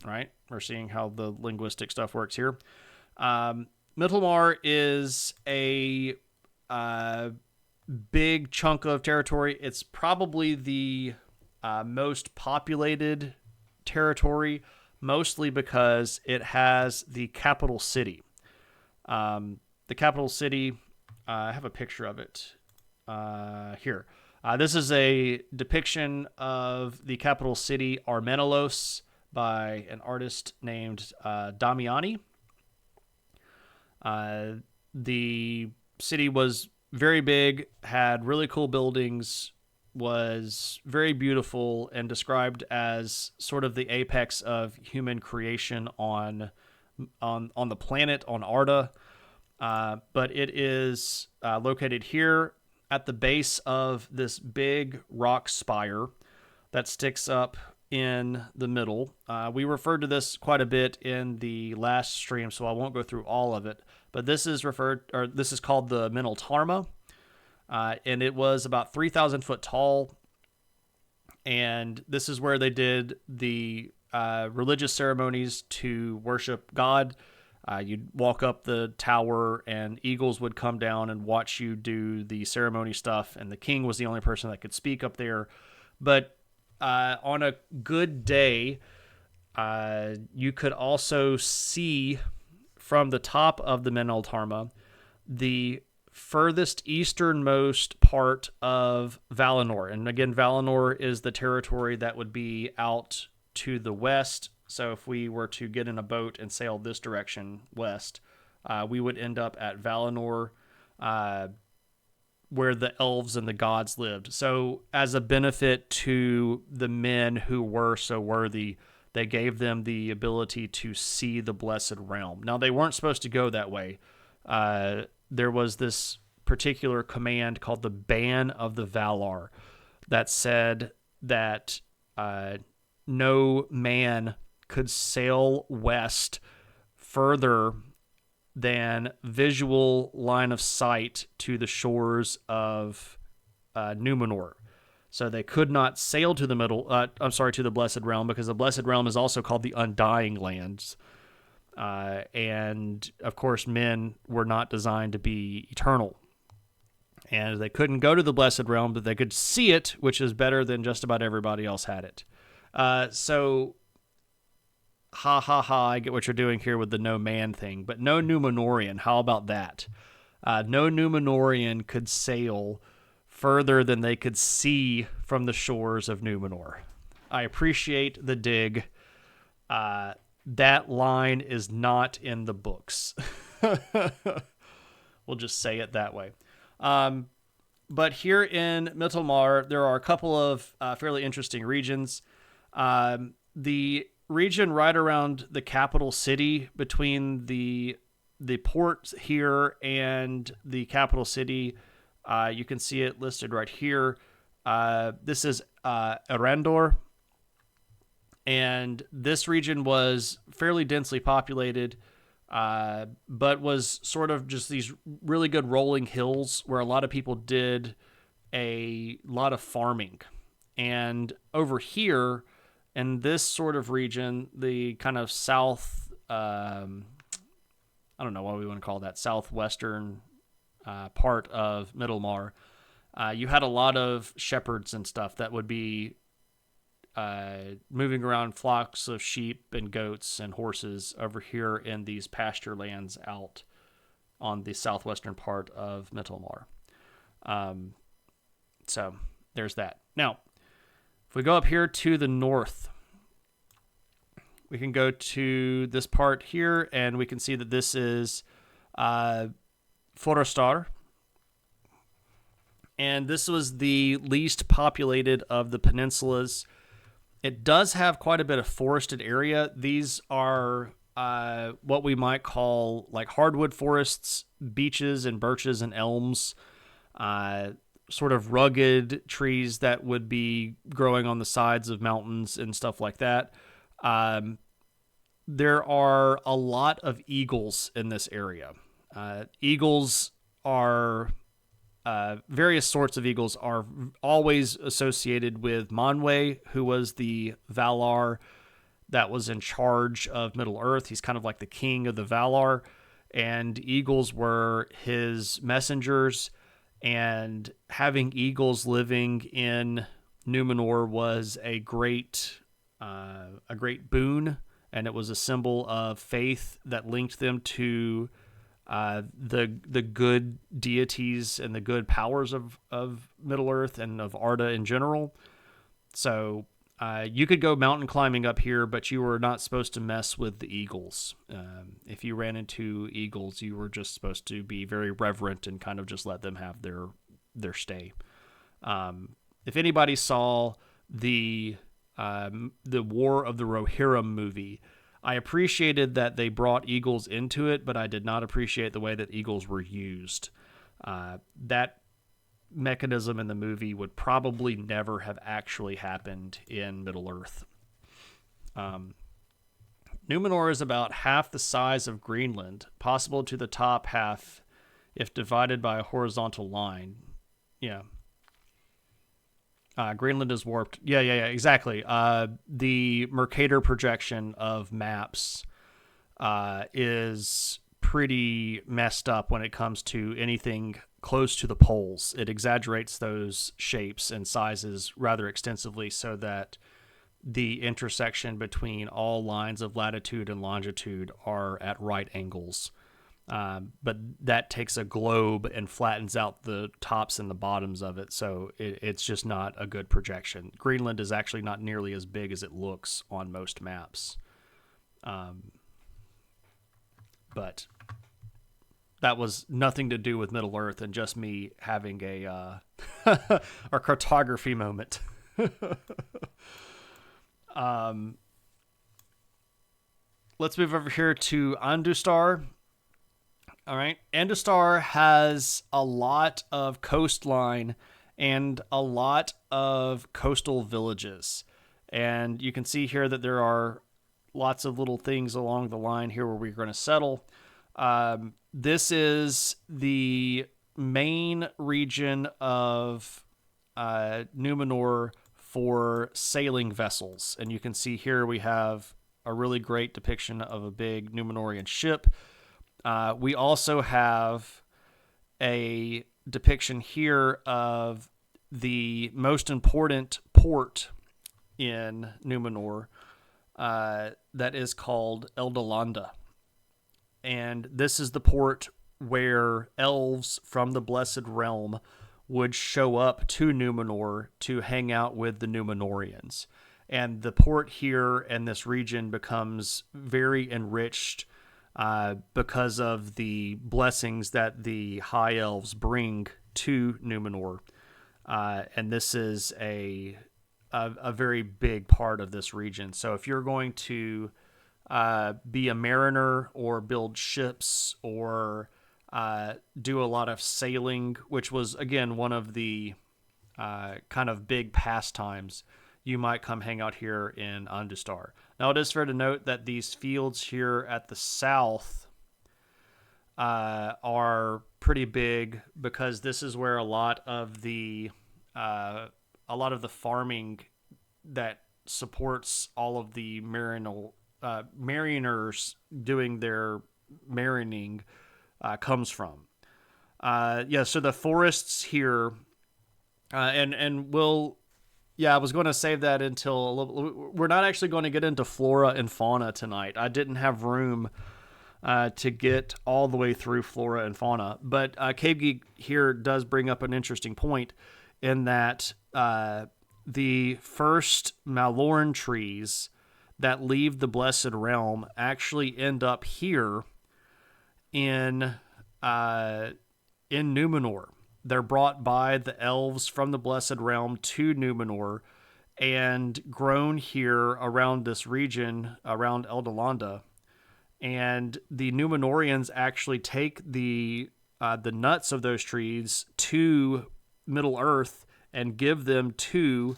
right? We're seeing how the linguistic stuff works here. Mittelmar is a big chunk of territory. It's probably the most populated territory, mostly because it has the capital city. The capital city, I have a picture of it here. This is a depiction of the capital city Armenelos by an artist named Damiani. The city was very big, had really cool buildings, was very beautiful, and described as sort of the apex of human creation on the planet, on Arda. But it is located here at the base of this big rock spire that sticks up in the middle. We referred to this quite a bit in the last stream, so I won't go through all of it. But this is called the Meneltarma, and it was about 3,000 foot tall. And this is where they did the religious ceremonies to worship God. You'd walk up the tower, and eagles would come down and watch you do the ceremony stuff. And the king was the only person that could speak up there. But on a good day, you could also see from the top of the Meneltarma the furthest easternmost part of Valinor. And again, Valinor is the territory that would be out to the west. So if we were to get in a boat and sail this direction west, we would end up at Valinor, where the elves and the gods lived. So as a benefit to the men who were so worthy, they gave them the ability to see the Blessed Realm. Now, they weren't supposed to go that way. There was this particular command called the Ban of the Valar that said that no man could sail west further than visual line of sight to the shores of Numenor. So they could not sail to the to the Blessed Realm, because the Blessed Realm is also called the Undying Lands. And of course, men were not designed to be eternal. And they couldn't go to the Blessed Realm, but they could see it, which is better than just about everybody else had it. So, I get what you're doing here with the no man thing, but no Numenorian. How about that? No Numenorian could sail further than they could see from the shores of Numenor. I appreciate the dig. That line is not in the books. We'll just say it that way. But here in Mittelmar, there are a couple of fairly interesting regions. The region right around the capital city, between the port here and the capital city, you can see it listed right here. This is Erendor, and this region was fairly densely populated, but was sort of just these really good rolling hills where a lot of people did a lot of farming. And over here, in this sort of region, the kind of south, I don't know what we want to call that, southwestern part of Mittelmar, you had a lot of shepherds and stuff that would be moving around flocks of sheep and goats and horses over here in these pasture lands out on the southwestern part of Mittelmar. So there's that. Now, if we go up here to the north, we can go to this part here, and we can see that this is Forostar. And this was the least populated of the peninsulas. It does have quite a bit of forested area. These are what we might call like hardwood forests, beeches and birches and elms, sort of rugged trees that would be growing on the sides of mountains and stuff like that. There are a lot of eagles in this area. Eagles are various sorts of eagles are always associated with Manwë, who was the Valar that was in charge of Middle Earth. He's kind of like the king of the Valar, and eagles were his messengers. And having eagles living in Numenor was a great boon, and it was a symbol of faith that linked them to the good deities and the good powers of Middle Earth and of Arda in general. So you could go mountain climbing up here, but you were not supposed to mess with the eagles. If you ran into eagles, you were just supposed to be very reverent and kind of just let them have their stay. If anybody saw the War of the Rohirrim movie, I appreciated that they brought eagles into it, but I did not appreciate the way that eagles were used. That mechanism in the movie would probably never have actually happened in Middle-earth. Numenor is about half the size of Greenland, possible to the top half if divided by a horizontal line. Yeah. Greenland is warped. Yeah, exactly. The Mercator projection of maps is pretty messed up when it comes to anything close to the poles. It exaggerates those shapes and sizes rather extensively so that the intersection between all lines of latitude and longitude are at right angles. But that takes a globe and flattens out the tops and the bottoms of it, so it's just not a good projection. Greenland is actually not nearly as big as it looks on most maps. But that was nothing to do with Middle Earth and just me having a cartography moment. Let's move over here to Andustar. All right. Andustar has a lot of coastline and a lot of coastal villages. And you can see here that there are lots of little things along the line here where we're going to settle. This is the main region of Numenor for sailing vessels. And you can see here we have a really great depiction of a big Numenorean ship. We also have a depiction here of the most important port in Numenor that is called Eldolanda. And this is the port where elves from the Blessed Realm would show up to Numenor to hang out with the Numenoreans. And the port here in this region becomes very enriched because of the blessings that the High Elves bring to Numenor. And this is a very big part of this region. So if you're going to be a mariner or build ships or do a lot of sailing, which was, again, one of the kind of big pastimes, you might come hang out here in Andustar. Now, it is fair to note that these fields here at the south are pretty big because this is where a lot of the farming that supports all of the mariners doing their marining comes from. So the forests here, and we'll. Yeah, I was going to save that until a little. We're not actually going to get into flora and fauna tonight. I didn't have room to get all the way through flora and fauna. But Cave Geek here does bring up an interesting point in that the first Malorn trees that leave the Blessed Realm actually end up here in Numenor. They're brought by the elves from the Blessed Realm to Numenor and grown here around this region, around Eldolanda. And the Numenoreans actually take the nuts of those trees to Middle Earth and give them to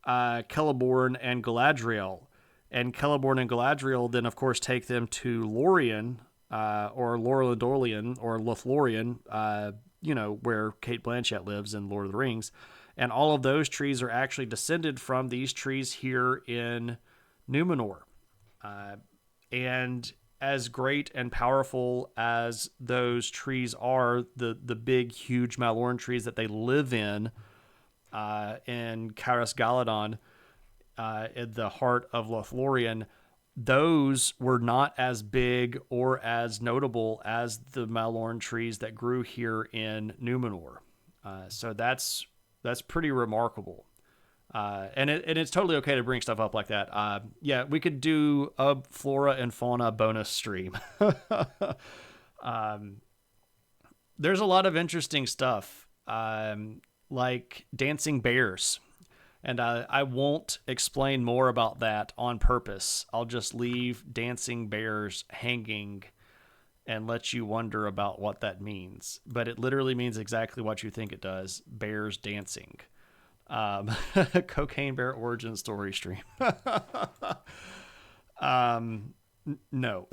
Celeborn and Galadriel. And Celeborn and Galadriel then, of course, take them to Lorien, or Lorien, or Lothlorien, where Cate Blanchett lives in Lord of the Rings. And all of those trees are actually descended from these trees here in Numenor. And as great and powerful as those trees are, the big, huge Malorn trees that they live in Caras Galadon, in the heart of Lothlorien, those were not as big or as notable as the Malorn trees that grew here in Numenor. So that's pretty remarkable. And it's totally okay to bring stuff up like that. Yeah, we could do a flora and fauna bonus stream. There's a lot of interesting stuff, like dancing bears. And I won't explain more about that on purpose. I'll just leave dancing bears hanging and let you wonder about what that means. But it literally means exactly what you think it does. Bears dancing. Cocaine Bear origin story stream. No.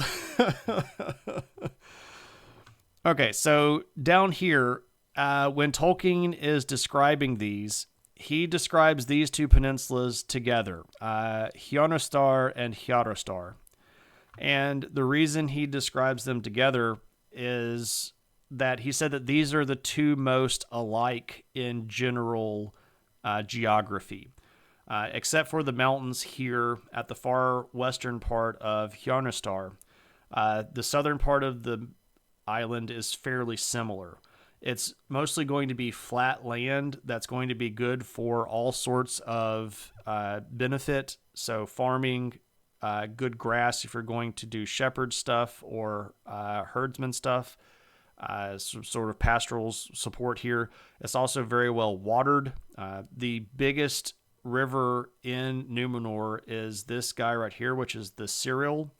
Okay, so down here, when Tolkien is describing these, he describes these two peninsulas together, Hionostar and Hjarostar. And the reason he describes them together is that he said that these are the two most alike in general geography, except for the mountains here at the far western part of Hjarostar. The southern part of the island is fairly similar. It's mostly going to be flat land that's going to be good for all sorts of benefit. So farming, good grass if you're going to do shepherd stuff or herdsman stuff, some sort of pastoral support here. It's also very well watered. The biggest river in Numenor is this guy right here, which is the Cyril.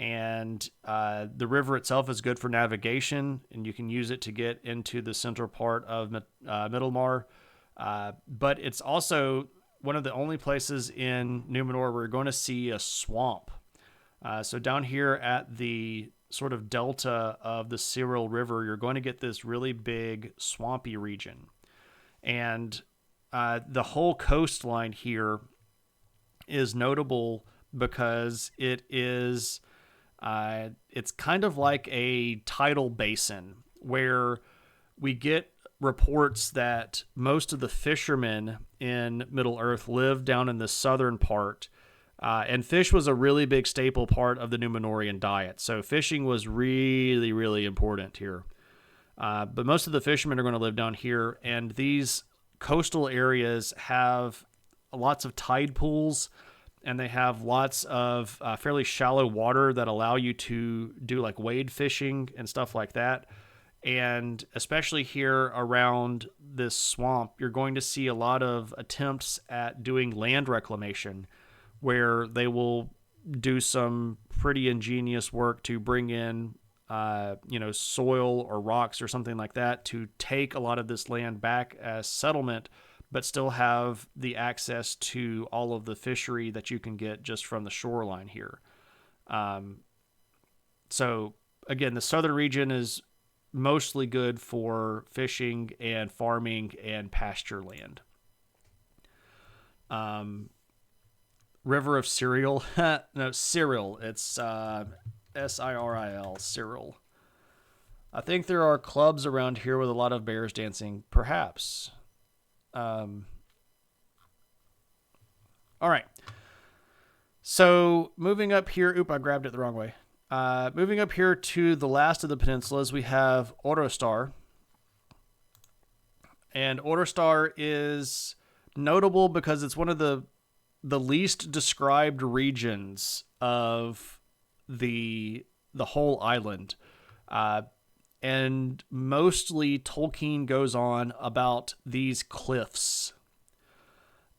And the river itself is good for navigation, and you can use it to get into the central part of Middlemar. But it's also one of the only places in Numenor where you're going to see a swamp. So down here at the sort of delta of the Cyril River, you're going to get this really big swampy region. And the whole coastline here is notable because it is... it's kind of like a tidal basin where we get reports that most of the fishermen in Middle-earth live down in the southern part. And fish was a really big staple part of the Numenorean diet. So fishing was really, really important here. But most of the fishermen are going to live down here. And these coastal areas have lots of tide pools, and they have lots of fairly shallow water that allow you to do like wade fishing and stuff like that. And especially here around this swamp, you're going to see a lot of attempts at doing land reclamation, where they will do some pretty ingenious work to bring in, soil or rocks or something like that to take a lot of this land back as settlement, but still have the access to all of the fishery that you can get just from the shoreline here. So again, the southern region is mostly good for fishing and farming and pasture land. River of Cyril. No, Cyril. It's Siril, Cyril. I think there are clubs around here with a lot of bears dancing, perhaps. All right. So moving up here, I grabbed it the wrong way. Moving up here to the last of the peninsulas, we have Orostar. And Orostar is notable because it's one of the least described regions of the whole island. And mostly Tolkien goes on about these cliffs.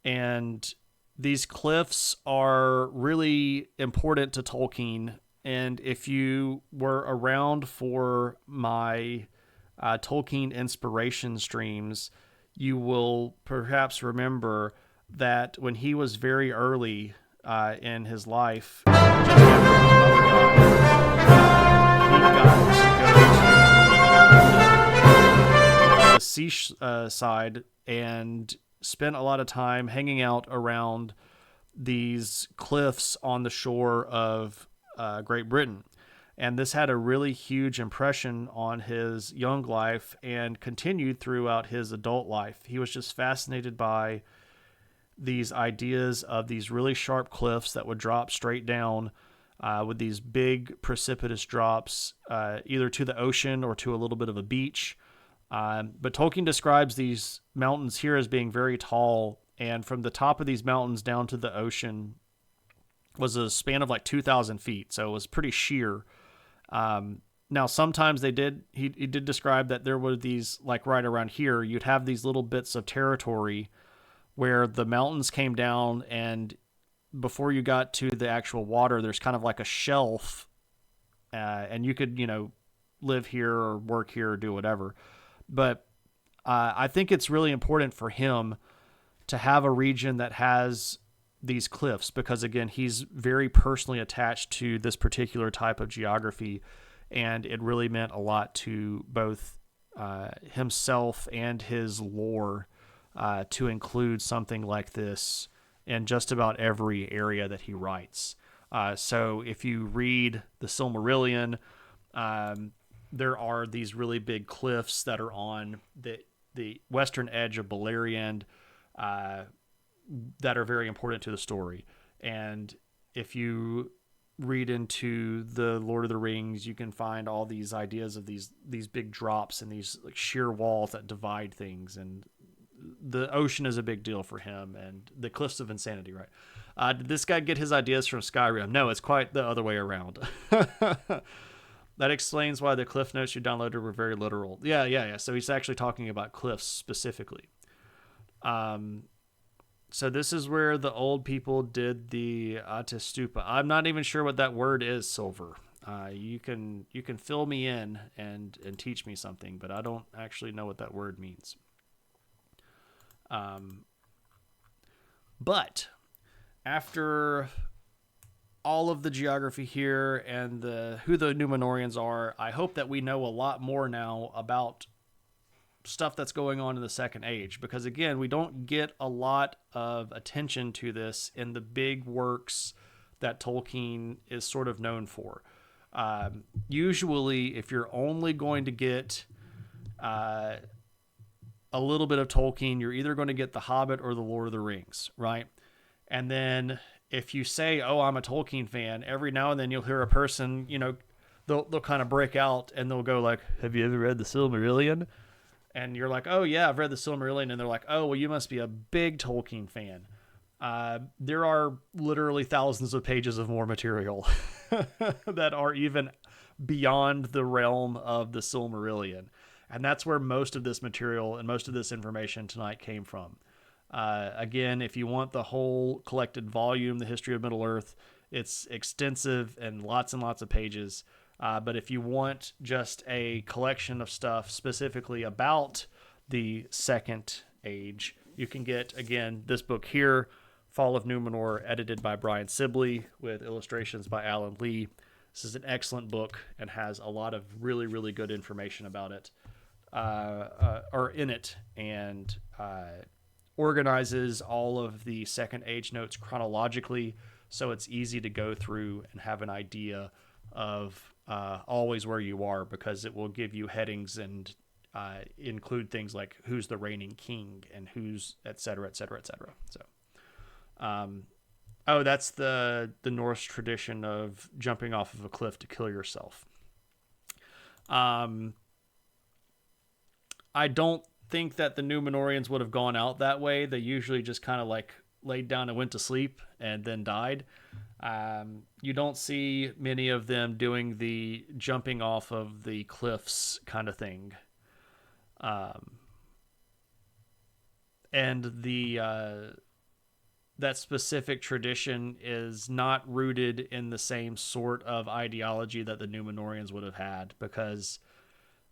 And these cliffs are really important to Tolkien And if you were around for my Tolkien inspiration streams, you will perhaps remember that when he was very early in his life, just after his mother died, he got to go to the seaside and spent a lot of time hanging out around these cliffs on the shore of Great Britain. And this had a really huge impression on his young life and continued throughout his adult life. He was just fascinated by these ideas of these really sharp cliffs that would drop straight down with these big precipitous drops, either to the ocean or to a little bit of a beach. But Tolkien describes these mountains here as being very tall, and from the top of these mountains down to the ocean was a span of like 2,000 feet, so it was pretty sheer. Now, sometimes he did describe that there were these, like right around here, you'd have these little bits of territory where the mountains came down, and before you got to the actual water, there's kind of like a shelf, and you could, live here or work here or do whatever. But I think it's really important for him to have a region that has these cliffs because, again, he's very personally attached to this particular type of geography, and it really meant a lot to both himself and his lore to include something like this in just about every area that he writes. So if you read the Silmarillion, there are these really big cliffs that are on the western edge of Beleriand that are very important to the story. And if you read into the Lord of the Rings, you can find all these ideas of these big drops and these like sheer walls that divide things. And the ocean is a big deal for him, and the Cliffs of Insanity, right? Did this guy get his ideas from Skyrim? No, it's quite the other way around. That explains why the cliff notes you downloaded were very literal. Yeah. So he's actually talking about cliffs specifically. So this is where the old people did the Atastupa. I'm not even sure what that word is, Silver. You can fill me in and teach me something, but I don't actually know what that word means. But after all of the geography here and who the Numenoreans are, I hope that we know a lot more now about stuff that's going on in the Second Age, because again, we don't get a lot of attention to this in the big works that Tolkien is sort of known for. Usually, if you're only going to get a little bit of Tolkien, you're either going to get The Hobbit or The Lord of the Rings, right? And then if you say, oh, I'm a Tolkien fan, every now and then you'll hear a person, they'll kind of break out and they'll go like, have you ever read the Silmarillion? And you're like, oh yeah, I've read the Silmarillion. And they're like, oh, well, you must be a big Tolkien fan. There are literally thousands of pages of more material that are even beyond the realm of the Silmarillion. And that's where most of this material and most of this information tonight came from. Again, if you want the whole collected volume, The History of Middle-earth, it's extensive and lots of pages. But if you want just a collection of stuff specifically about the Second Age, you can get, again, this book here, Fall of Numenor, edited by Brian Sibley with illustrations by Alan Lee. This is an excellent book and has a lot of really, really good information about it, or in it, and organizes all of the Second Age notes chronologically, so it's easy to go through and have an idea of always where you are, because it will give you headings and include things like who's the reigning king and who's et cetera, et cetera, et cetera. So, that's the Norse tradition of jumping off of a cliff to kill yourself. I don't think that the Numenoreans would have gone out that way. They usually just kind of like laid down and went to sleep and then died. You don't see many of them doing the jumping off of the cliffs kind of thing. And the that specific tradition is not rooted in the same sort of ideology that the Numenoreans would have had, because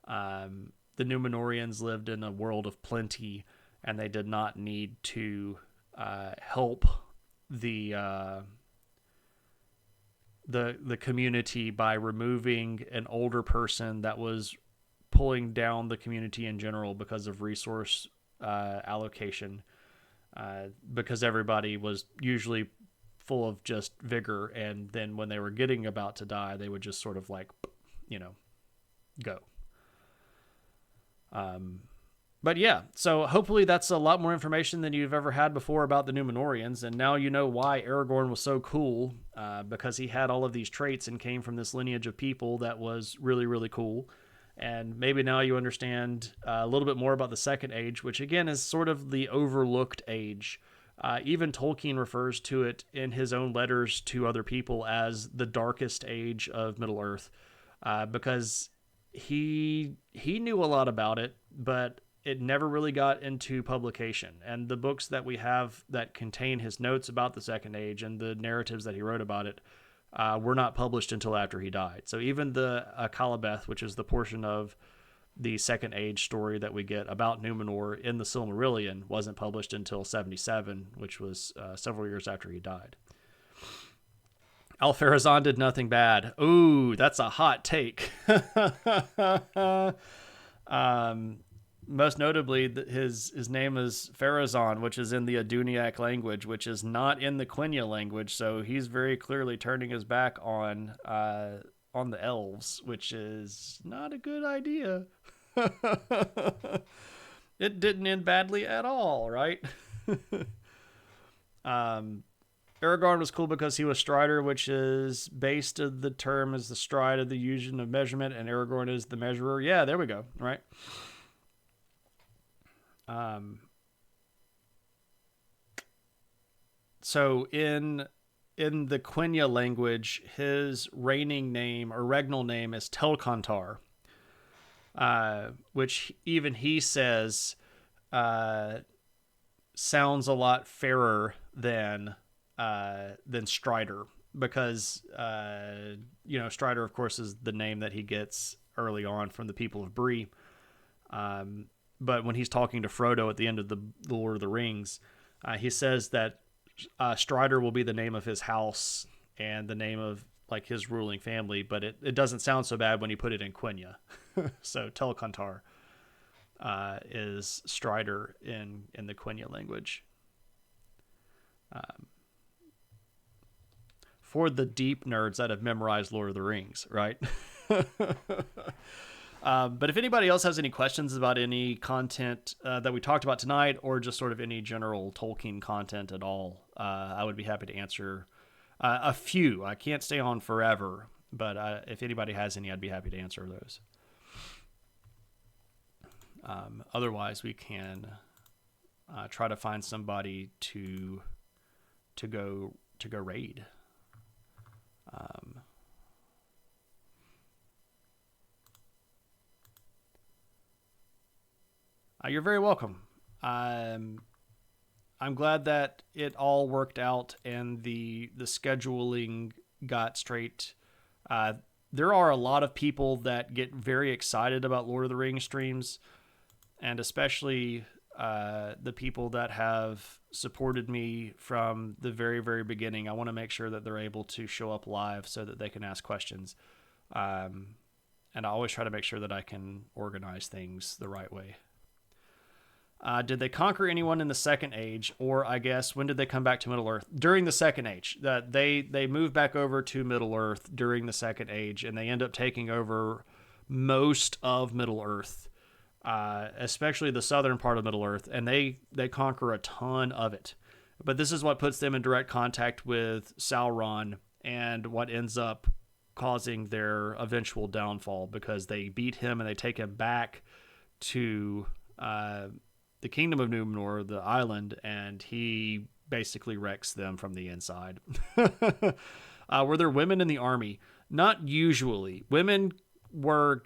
the Numenoreans lived in a world of plenty, and they did not need to help the community by removing an older person that was pulling down the community in general because of resource allocation. Because everybody was usually full of just vigor, and then when they were getting about to die, they would just sort of like, go. But yeah, so hopefully that's a lot more information than you've ever had before about the Numenoreans, and now you know why Aragorn was so cool, because he had all of these traits and came from this lineage of people that was really, really cool. And maybe now you understand a little bit more about the Second Age, which again is sort of the overlooked age. Even Tolkien refers to it in his own letters to other people as the darkest age of Middle-earth, because he knew a lot about it, but it never really got into publication. And the books that we have that contain his notes about the Second Age and the narratives that he wrote about it were not published until after he died. So even the Calabeth, which is the portion of the Second Age story that we get about Numenor in the Silmarillion, wasn't published until 77, which was several years after he died. Al-Farazan did nothing bad. Ooh, that's a hot take. Most notably, his name is Farazan, which is in the Aduniac language, which is not in the Quenya language. So he's very clearly turning his back on the elves, which is not a good idea. It didn't end badly at all, right? Aragorn was cool because he was Strider, which is based of the term as the stride of the union of measurement, and Aragorn is the measurer. Yeah, there we go, right? So in the Quenya language, his reigning name or regnal name is Telcontar, which even he says sounds a lot fairer than Strider, because Strider, of course, is the name that he gets early on from the people of Bree. But when he's talking to Frodo at the end of the Lord of the Rings, he says that Strider will be the name of his house and the name of like his ruling family, but it doesn't sound so bad when you put it in Quenya. So Telcontar is Strider in the Quenya language. For the deep nerds that have memorized Lord of the Rings, right? But if anybody else has any questions about any content that we talked about tonight, or just sort of any general Tolkien content at all, I would be happy to answer a few. I can't stay on forever, but if anybody has any, I'd be happy to answer those. Otherwise, we can try to find somebody to go raid. You're very welcome. I'm glad that it all worked out and the scheduling got straight. There are a lot of people that get very excited about Lord of the Rings streams, and especially the people that have supported me from the very, very beginning. I want to make sure that they're able to show up live so that they can ask questions. And I always try to make sure that I can organize things the right way. Did they conquer anyone in the Second Age? Or I guess, when did they come back to Middle-earth? During the Second Age. They moved back over to Middle-earth during the Second Age, and they end up taking over most of Middle-earth, especially the southern part of Middle-earth, and they conquer a ton of it. But this is what puts them in direct contact with Sauron, and what ends up causing their eventual downfall, because they beat him and they take him back to the kingdom of Numenor, the island, and he basically wrecks them from the inside. Were there women in the army? Not usually. Women were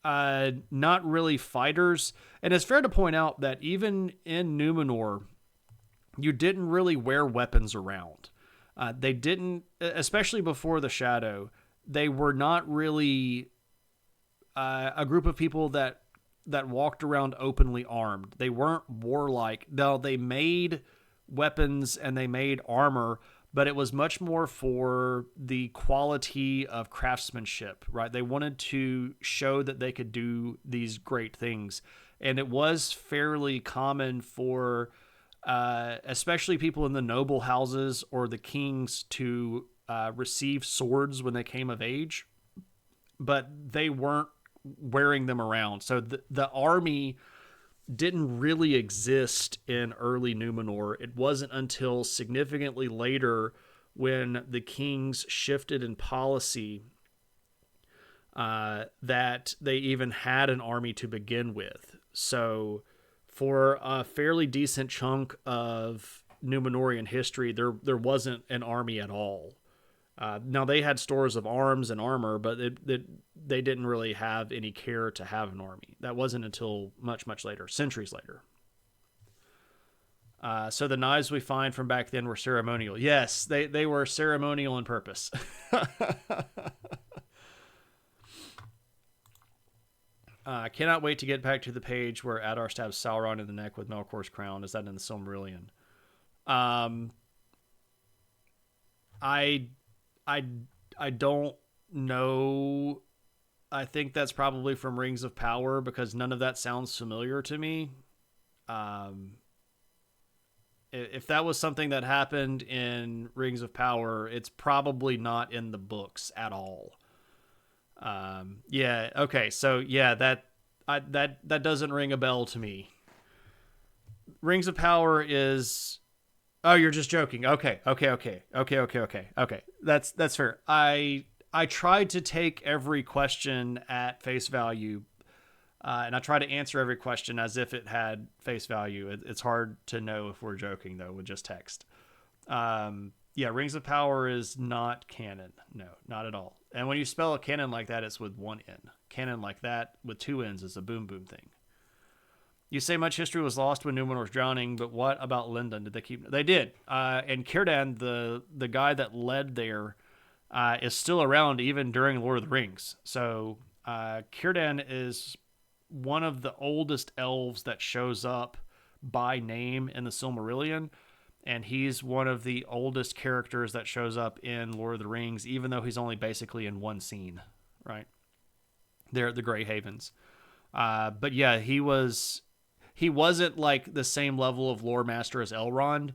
not really fighters. And it's fair to point out that even in Numenor, you didn't really wear weapons around. They didn't, especially before the Shadow, they were not really a group of people that walked around openly armed. They weren't warlike. Though they made weapons and they made armor, but it was much more for the quality of craftsmanship, right? They wanted to show that they could do these great things. And it was fairly common for especially people in the noble houses or the kings to receive swords when they came of age, but they weren't wearing them around. So the army didn't really exist in early Numenor. It wasn't until significantly later, when the kings shifted in policy, that they even had an army to begin with. So for a fairly decent chunk of Numenorean history, there wasn't an army at all. Now, they had stores of arms and armor, but they didn't really have any care to have an army. That wasn't until much, much later, centuries later. So the knives we find from back then were ceremonial. Yes, they were ceremonial on purpose. I cannot wait to get back to the page where Adar stabs Sauron in the neck with Melkor's crown. Is that in the Silmarillion? I don't know. I think that's probably from Rings of Power, because none of that sounds familiar to me. If that was something that happened in Rings of Power, it's probably not in the books at all. Yeah. Okay. So yeah, that doesn't ring a bell to me. Rings of Power is. Oh, you're just joking. Okay. That's fair. I tried to take every question at face value, and I try to answer every question as if it had face value. It's hard to know if we're joking, though, with just text. Yeah, Rings of Power is not canon. No, not at all. And when you spell a canon like that, it's with one N. Canon like that with two N's is a boom boom thing. You say much history was lost when Numenor was drowning, but what about Lindon? Did they keep? They did. And Círdan, the guy that led there, is still around even during Lord of the Rings. So Círdan is one of the oldest elves that shows up by name in the Silmarillion, and he's one of the oldest characters that shows up in Lord of the Rings, even though he's only basically in one scene, right? There at the Grey Havens. But yeah, he wasn't like the same level of lore master as Elrond.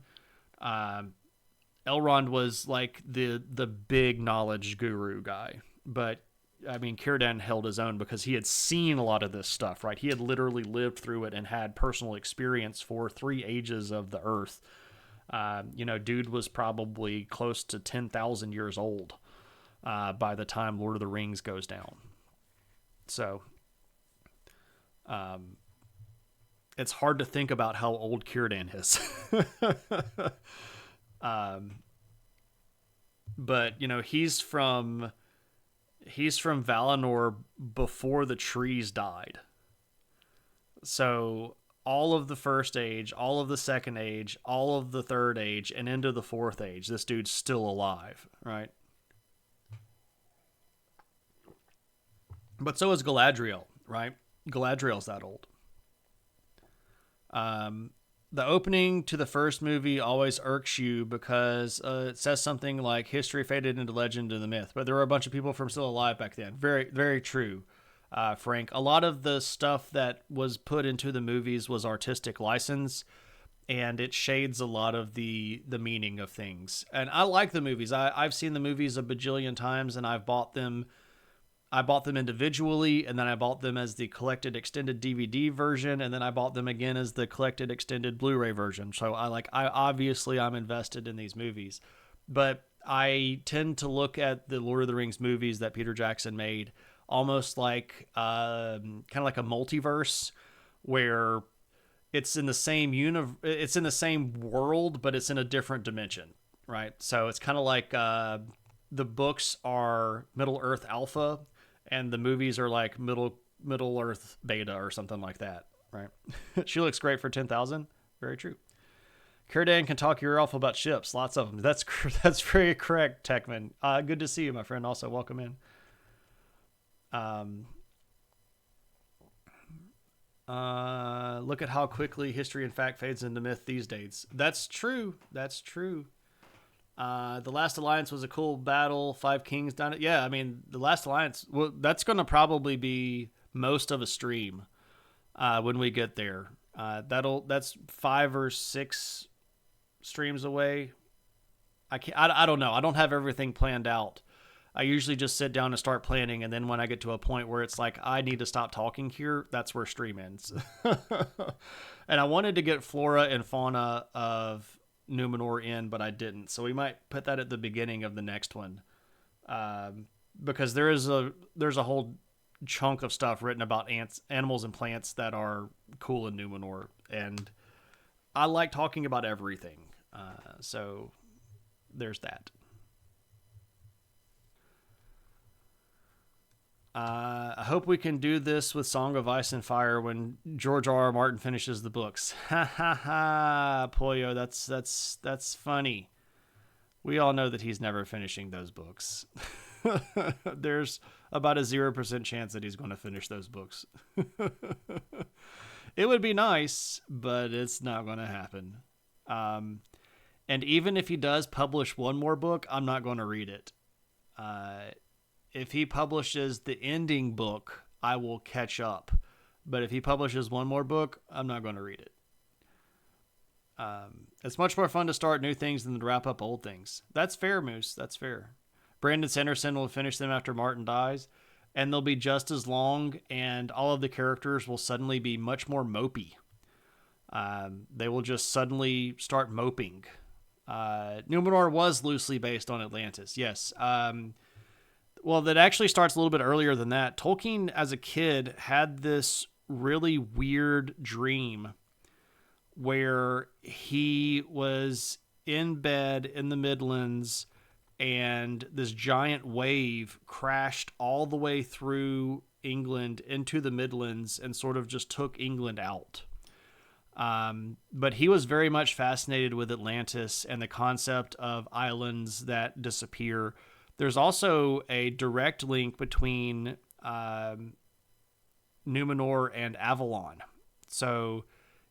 Elrond was like the big knowledge guru guy, but I mean, Círdan held his own because he had seen a lot of this stuff, right? He had literally lived through it and had personal experience for 3 ages of the earth. Dude was probably close to 10,000 years old by the time Lord of the Rings goes down. So, it's hard to think about how old Círdan is. But he's from Valinor before the trees died. So all of the First Age, all of the Second Age, all of the Third Age, and into the Fourth Age, this dude's still alive, right? But so is Galadriel, right? Galadriel's that old. The opening to the first movie always irks you because it says something like history faded into legend and the myth, but there were a bunch of people from still alive back then. Very, very true, Frank. A lot of the stuff that was put into the movies was artistic license, and it shades a lot of the meaning of things. And I like the movies. I've seen the movies a bajillion times, and I've bought them. I bought them individually, and then I bought them as the collected extended DVD version, and then I bought them again as the collected extended Blu-ray version. So I'm invested in these movies, but I tend to look at the Lord of the Rings movies that Peter Jackson made almost like kind of like a multiverse, where it's in the same it's in the same world, but it's in a different dimension, right? So it's kind of like the books are Middle Earth Alpha, and the movies are like Middle Earth Beta or something like that, right? She looks great for 10,000. Very true. Caradan can talk your off about ships. Lots of them. That's very correct, Techman. Good to see you, my friend. Also, welcome in. Look at how quickly history and fact fades into myth these days. That's true. That's true. The Last Alliance was a cool battle. Five Kings done it. Yeah, I mean, the Last Alliance, well, that's going to probably be most of a stream when we get there. That's 5 or 6 streams away. I don't know. I don't have everything planned out. I usually just sit down and start planning, and then when I get to a point where it's like I need to stop talking here, that's where stream ends. And I wanted to get flora and fauna of Numenor in, but I didn't. So we might put that at the beginning of the next one, because there's a whole chunk of stuff written about animals and plants that are cool in Numenor, and I like talking about everything. So there's that. I hope we can do this with Song of Ice and Fire when George R. R. Martin finishes the books. Ha ha ha, Pollo, that's funny. We all know that he's never finishing those books. There's about a 0% chance that he's going to finish those books. It would be nice, but it's not going to happen. And even if he does publish one more book, I'm not going to read it. If he publishes the ending book, I will catch up. But if he publishes one more book, I'm not going to read it. It's much more fun to start new things than to wrap up old things. That's fair, Moose. That's fair. Brandon Sanderson will finish them after Martin dies, and they'll be just as long, and all of the characters will suddenly be much more mopey. They will just suddenly start moping. Numenor was loosely based on Atlantis, yes. Well, that actually starts a little bit earlier than that. Tolkien, as a kid, had this really weird dream where he was in bed in the Midlands and this giant wave crashed all the way through England into the Midlands and sort of just took England out. But he was very much fascinated with Atlantis and the concept of islands that disappear. There's also a direct link between Numenor and Avalon. So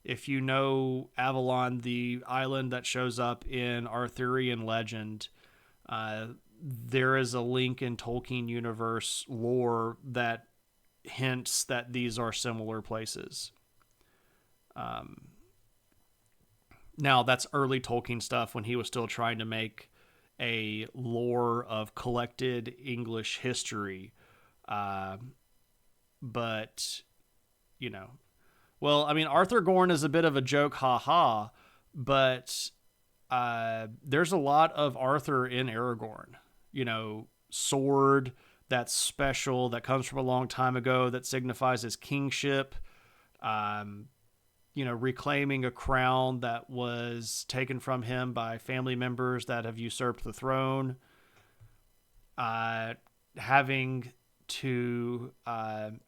if you know Avalon, the island that shows up in Arthurian legend, there is a link in Tolkien universe lore that hints that these are similar places. Now, that's early Tolkien stuff when he was still trying to make a lore of collected English history. But, you know, well, I mean, Arthur Gorn is a bit of a joke, haha, but there's a lot of Arthur in Aragorn. You know, sword that's special, that comes from a long time ago, that signifies his kingship. You know, reclaiming a crown that was taken from him by family members that have usurped the throne. Having to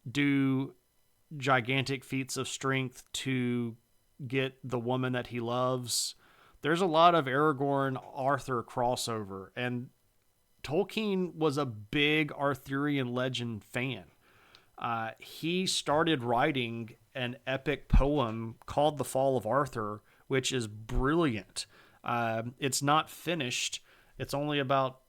do gigantic feats of strength to get the woman that he loves. There's a lot of Aragorn Arthur crossover, and Tolkien was a big Arthurian legend fan. He started writing an epic poem called The Fall of Arthur, which is brilliant. It's not finished. It's only about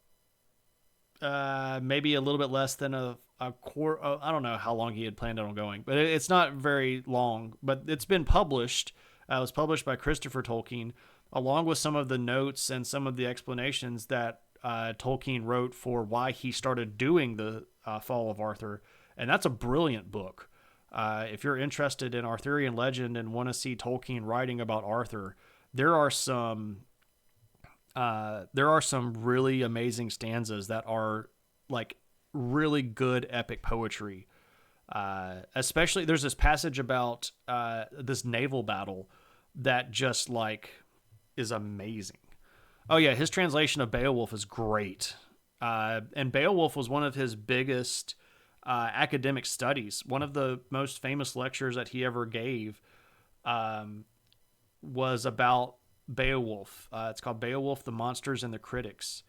maybe a little bit less than a quarter. I don't know how long he had planned on going, but it's not very long. But it's been published. It was published by Christopher Tolkien, along with some of the notes and some of the explanations that Tolkien wrote for why he started doing the Fall of Arthur. And that's a brilliant book. If you're interested in Arthurian legend and want to see Tolkien writing about Arthur, there are some really amazing stanzas that are like really good epic poetry. Especially there's this passage about this naval battle that just like is amazing. Oh yeah, his translation of Beowulf is great. And Beowulf was one of his biggest academic studies. One of the most famous lectures that he ever gave was about Beowulf. It's called Beowulf, the Monsters and the Critics.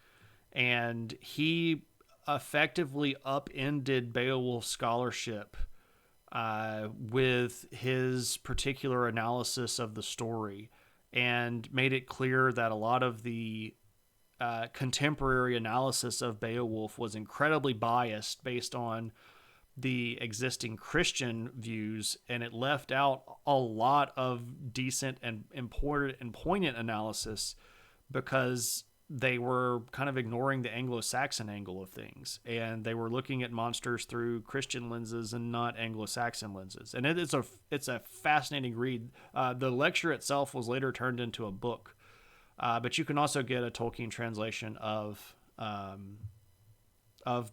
And he effectively upended Beowulf's scholarship with his particular analysis of the story, and made it clear that a lot of the contemporary analysis of Beowulf was incredibly biased based on the existing Christian views, and it left out a lot of decent and important and poignant analysis because they were kind of ignoring the Anglo-Saxon angle of things, and they were looking at monsters through Christian lenses and not Anglo-Saxon lenses. And it's a fascinating read. The lecture itself was later turned into a book, but you can also get a Tolkien translation of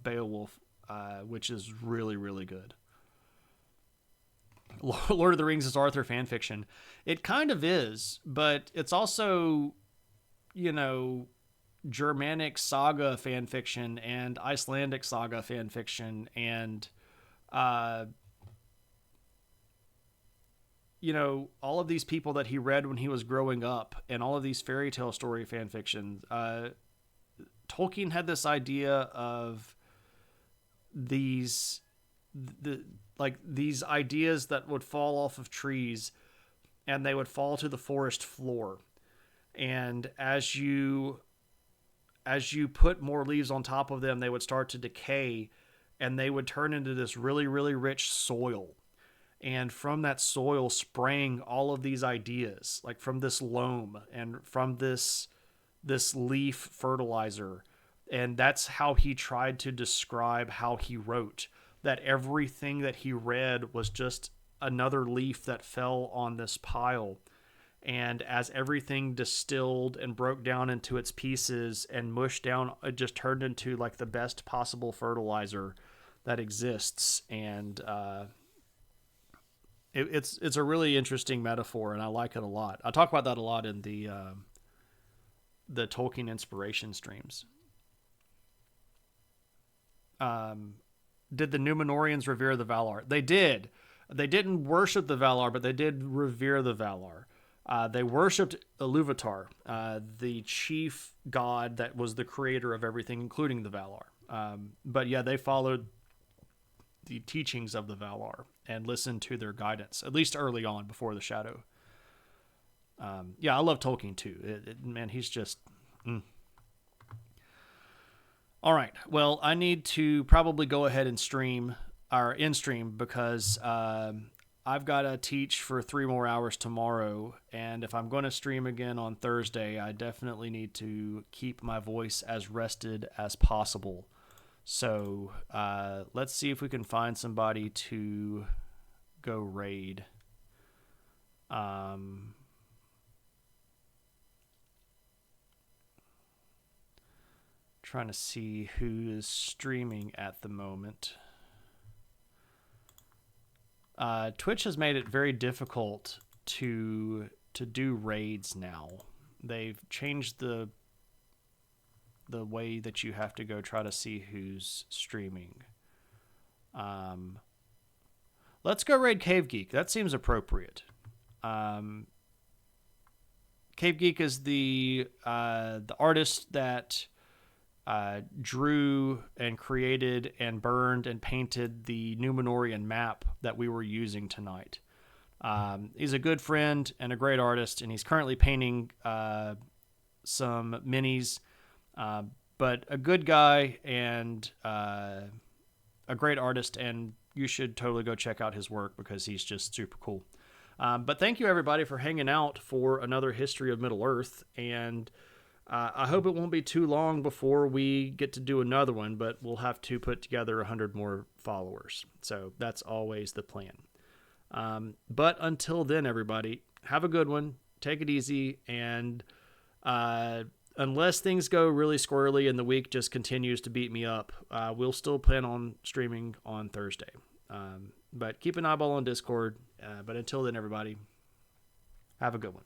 Beowulf, which is really, really good. Lord of the Rings is Arthur fan fiction. It kind of is, but it's also, Germanic saga fan fiction and Icelandic saga fan fiction, and all of these people that he read when he was growing up, and all of these fairy tale story fan fiction. Tolkien had this idea of these ideas that would fall off of trees, and they would fall to the forest floor, and as you put more leaves on top of them, they would start to decay, and they would turn into this really, really rich soil. And from that soil sprang all of these ideas, like from this loam and from this leaf fertilizer. And that's how he tried to describe how he wrote, that everything that he read was just another leaf that fell on this pile. And as everything distilled and broke down into its pieces and mushed down, it just turned into like the best possible fertilizer that exists. And it's a really interesting metaphor, and I like it a lot. I talk about that a lot in the Tolkien inspiration streams. Did the Numenoreans revere the Valar? They did. They didn't worship the Valar, but they did revere the Valar. They worshipped Iluvatar, the chief god that was the creator of everything, including the Valar. But yeah, they followed the teachings of the Valar and listened to their guidance, at least early on before the Shadow. Yeah, I love Tolkien too. Man, he's just... All right. Well, I need to probably go ahead and stream, or in stream, because I've got to teach for 3 more hours tomorrow, and if I'm going to stream again on Thursday, I definitely need to keep my voice as rested as possible. So let's see if we can find somebody to go raid. Trying to see who is streaming at the moment. Twitch has made it very difficult to do raids now. They've changed the way that you have to go try to see who's streaming. Let's go raid Cave Geek. That seems appropriate. Cave Geek is the artist that drew and created and burned and painted the Numenorean map that we were using tonight. He's a good friend and a great artist, and he's currently painting some minis, but a good guy and a great artist, and you should totally go check out his work because he's just super cool. But thank you, everybody, for hanging out for another History of Middle-earth, and I hope it won't be too long before we get to do another one, but we'll have to put together 100 more followers. So that's always the plan. But until then, everybody, have a good one. Take it easy. And unless things go really squirrely and the week just continues to beat me up, we'll still plan on streaming on Thursday. But keep an eyeball on Discord. But until then, everybody, have a good one.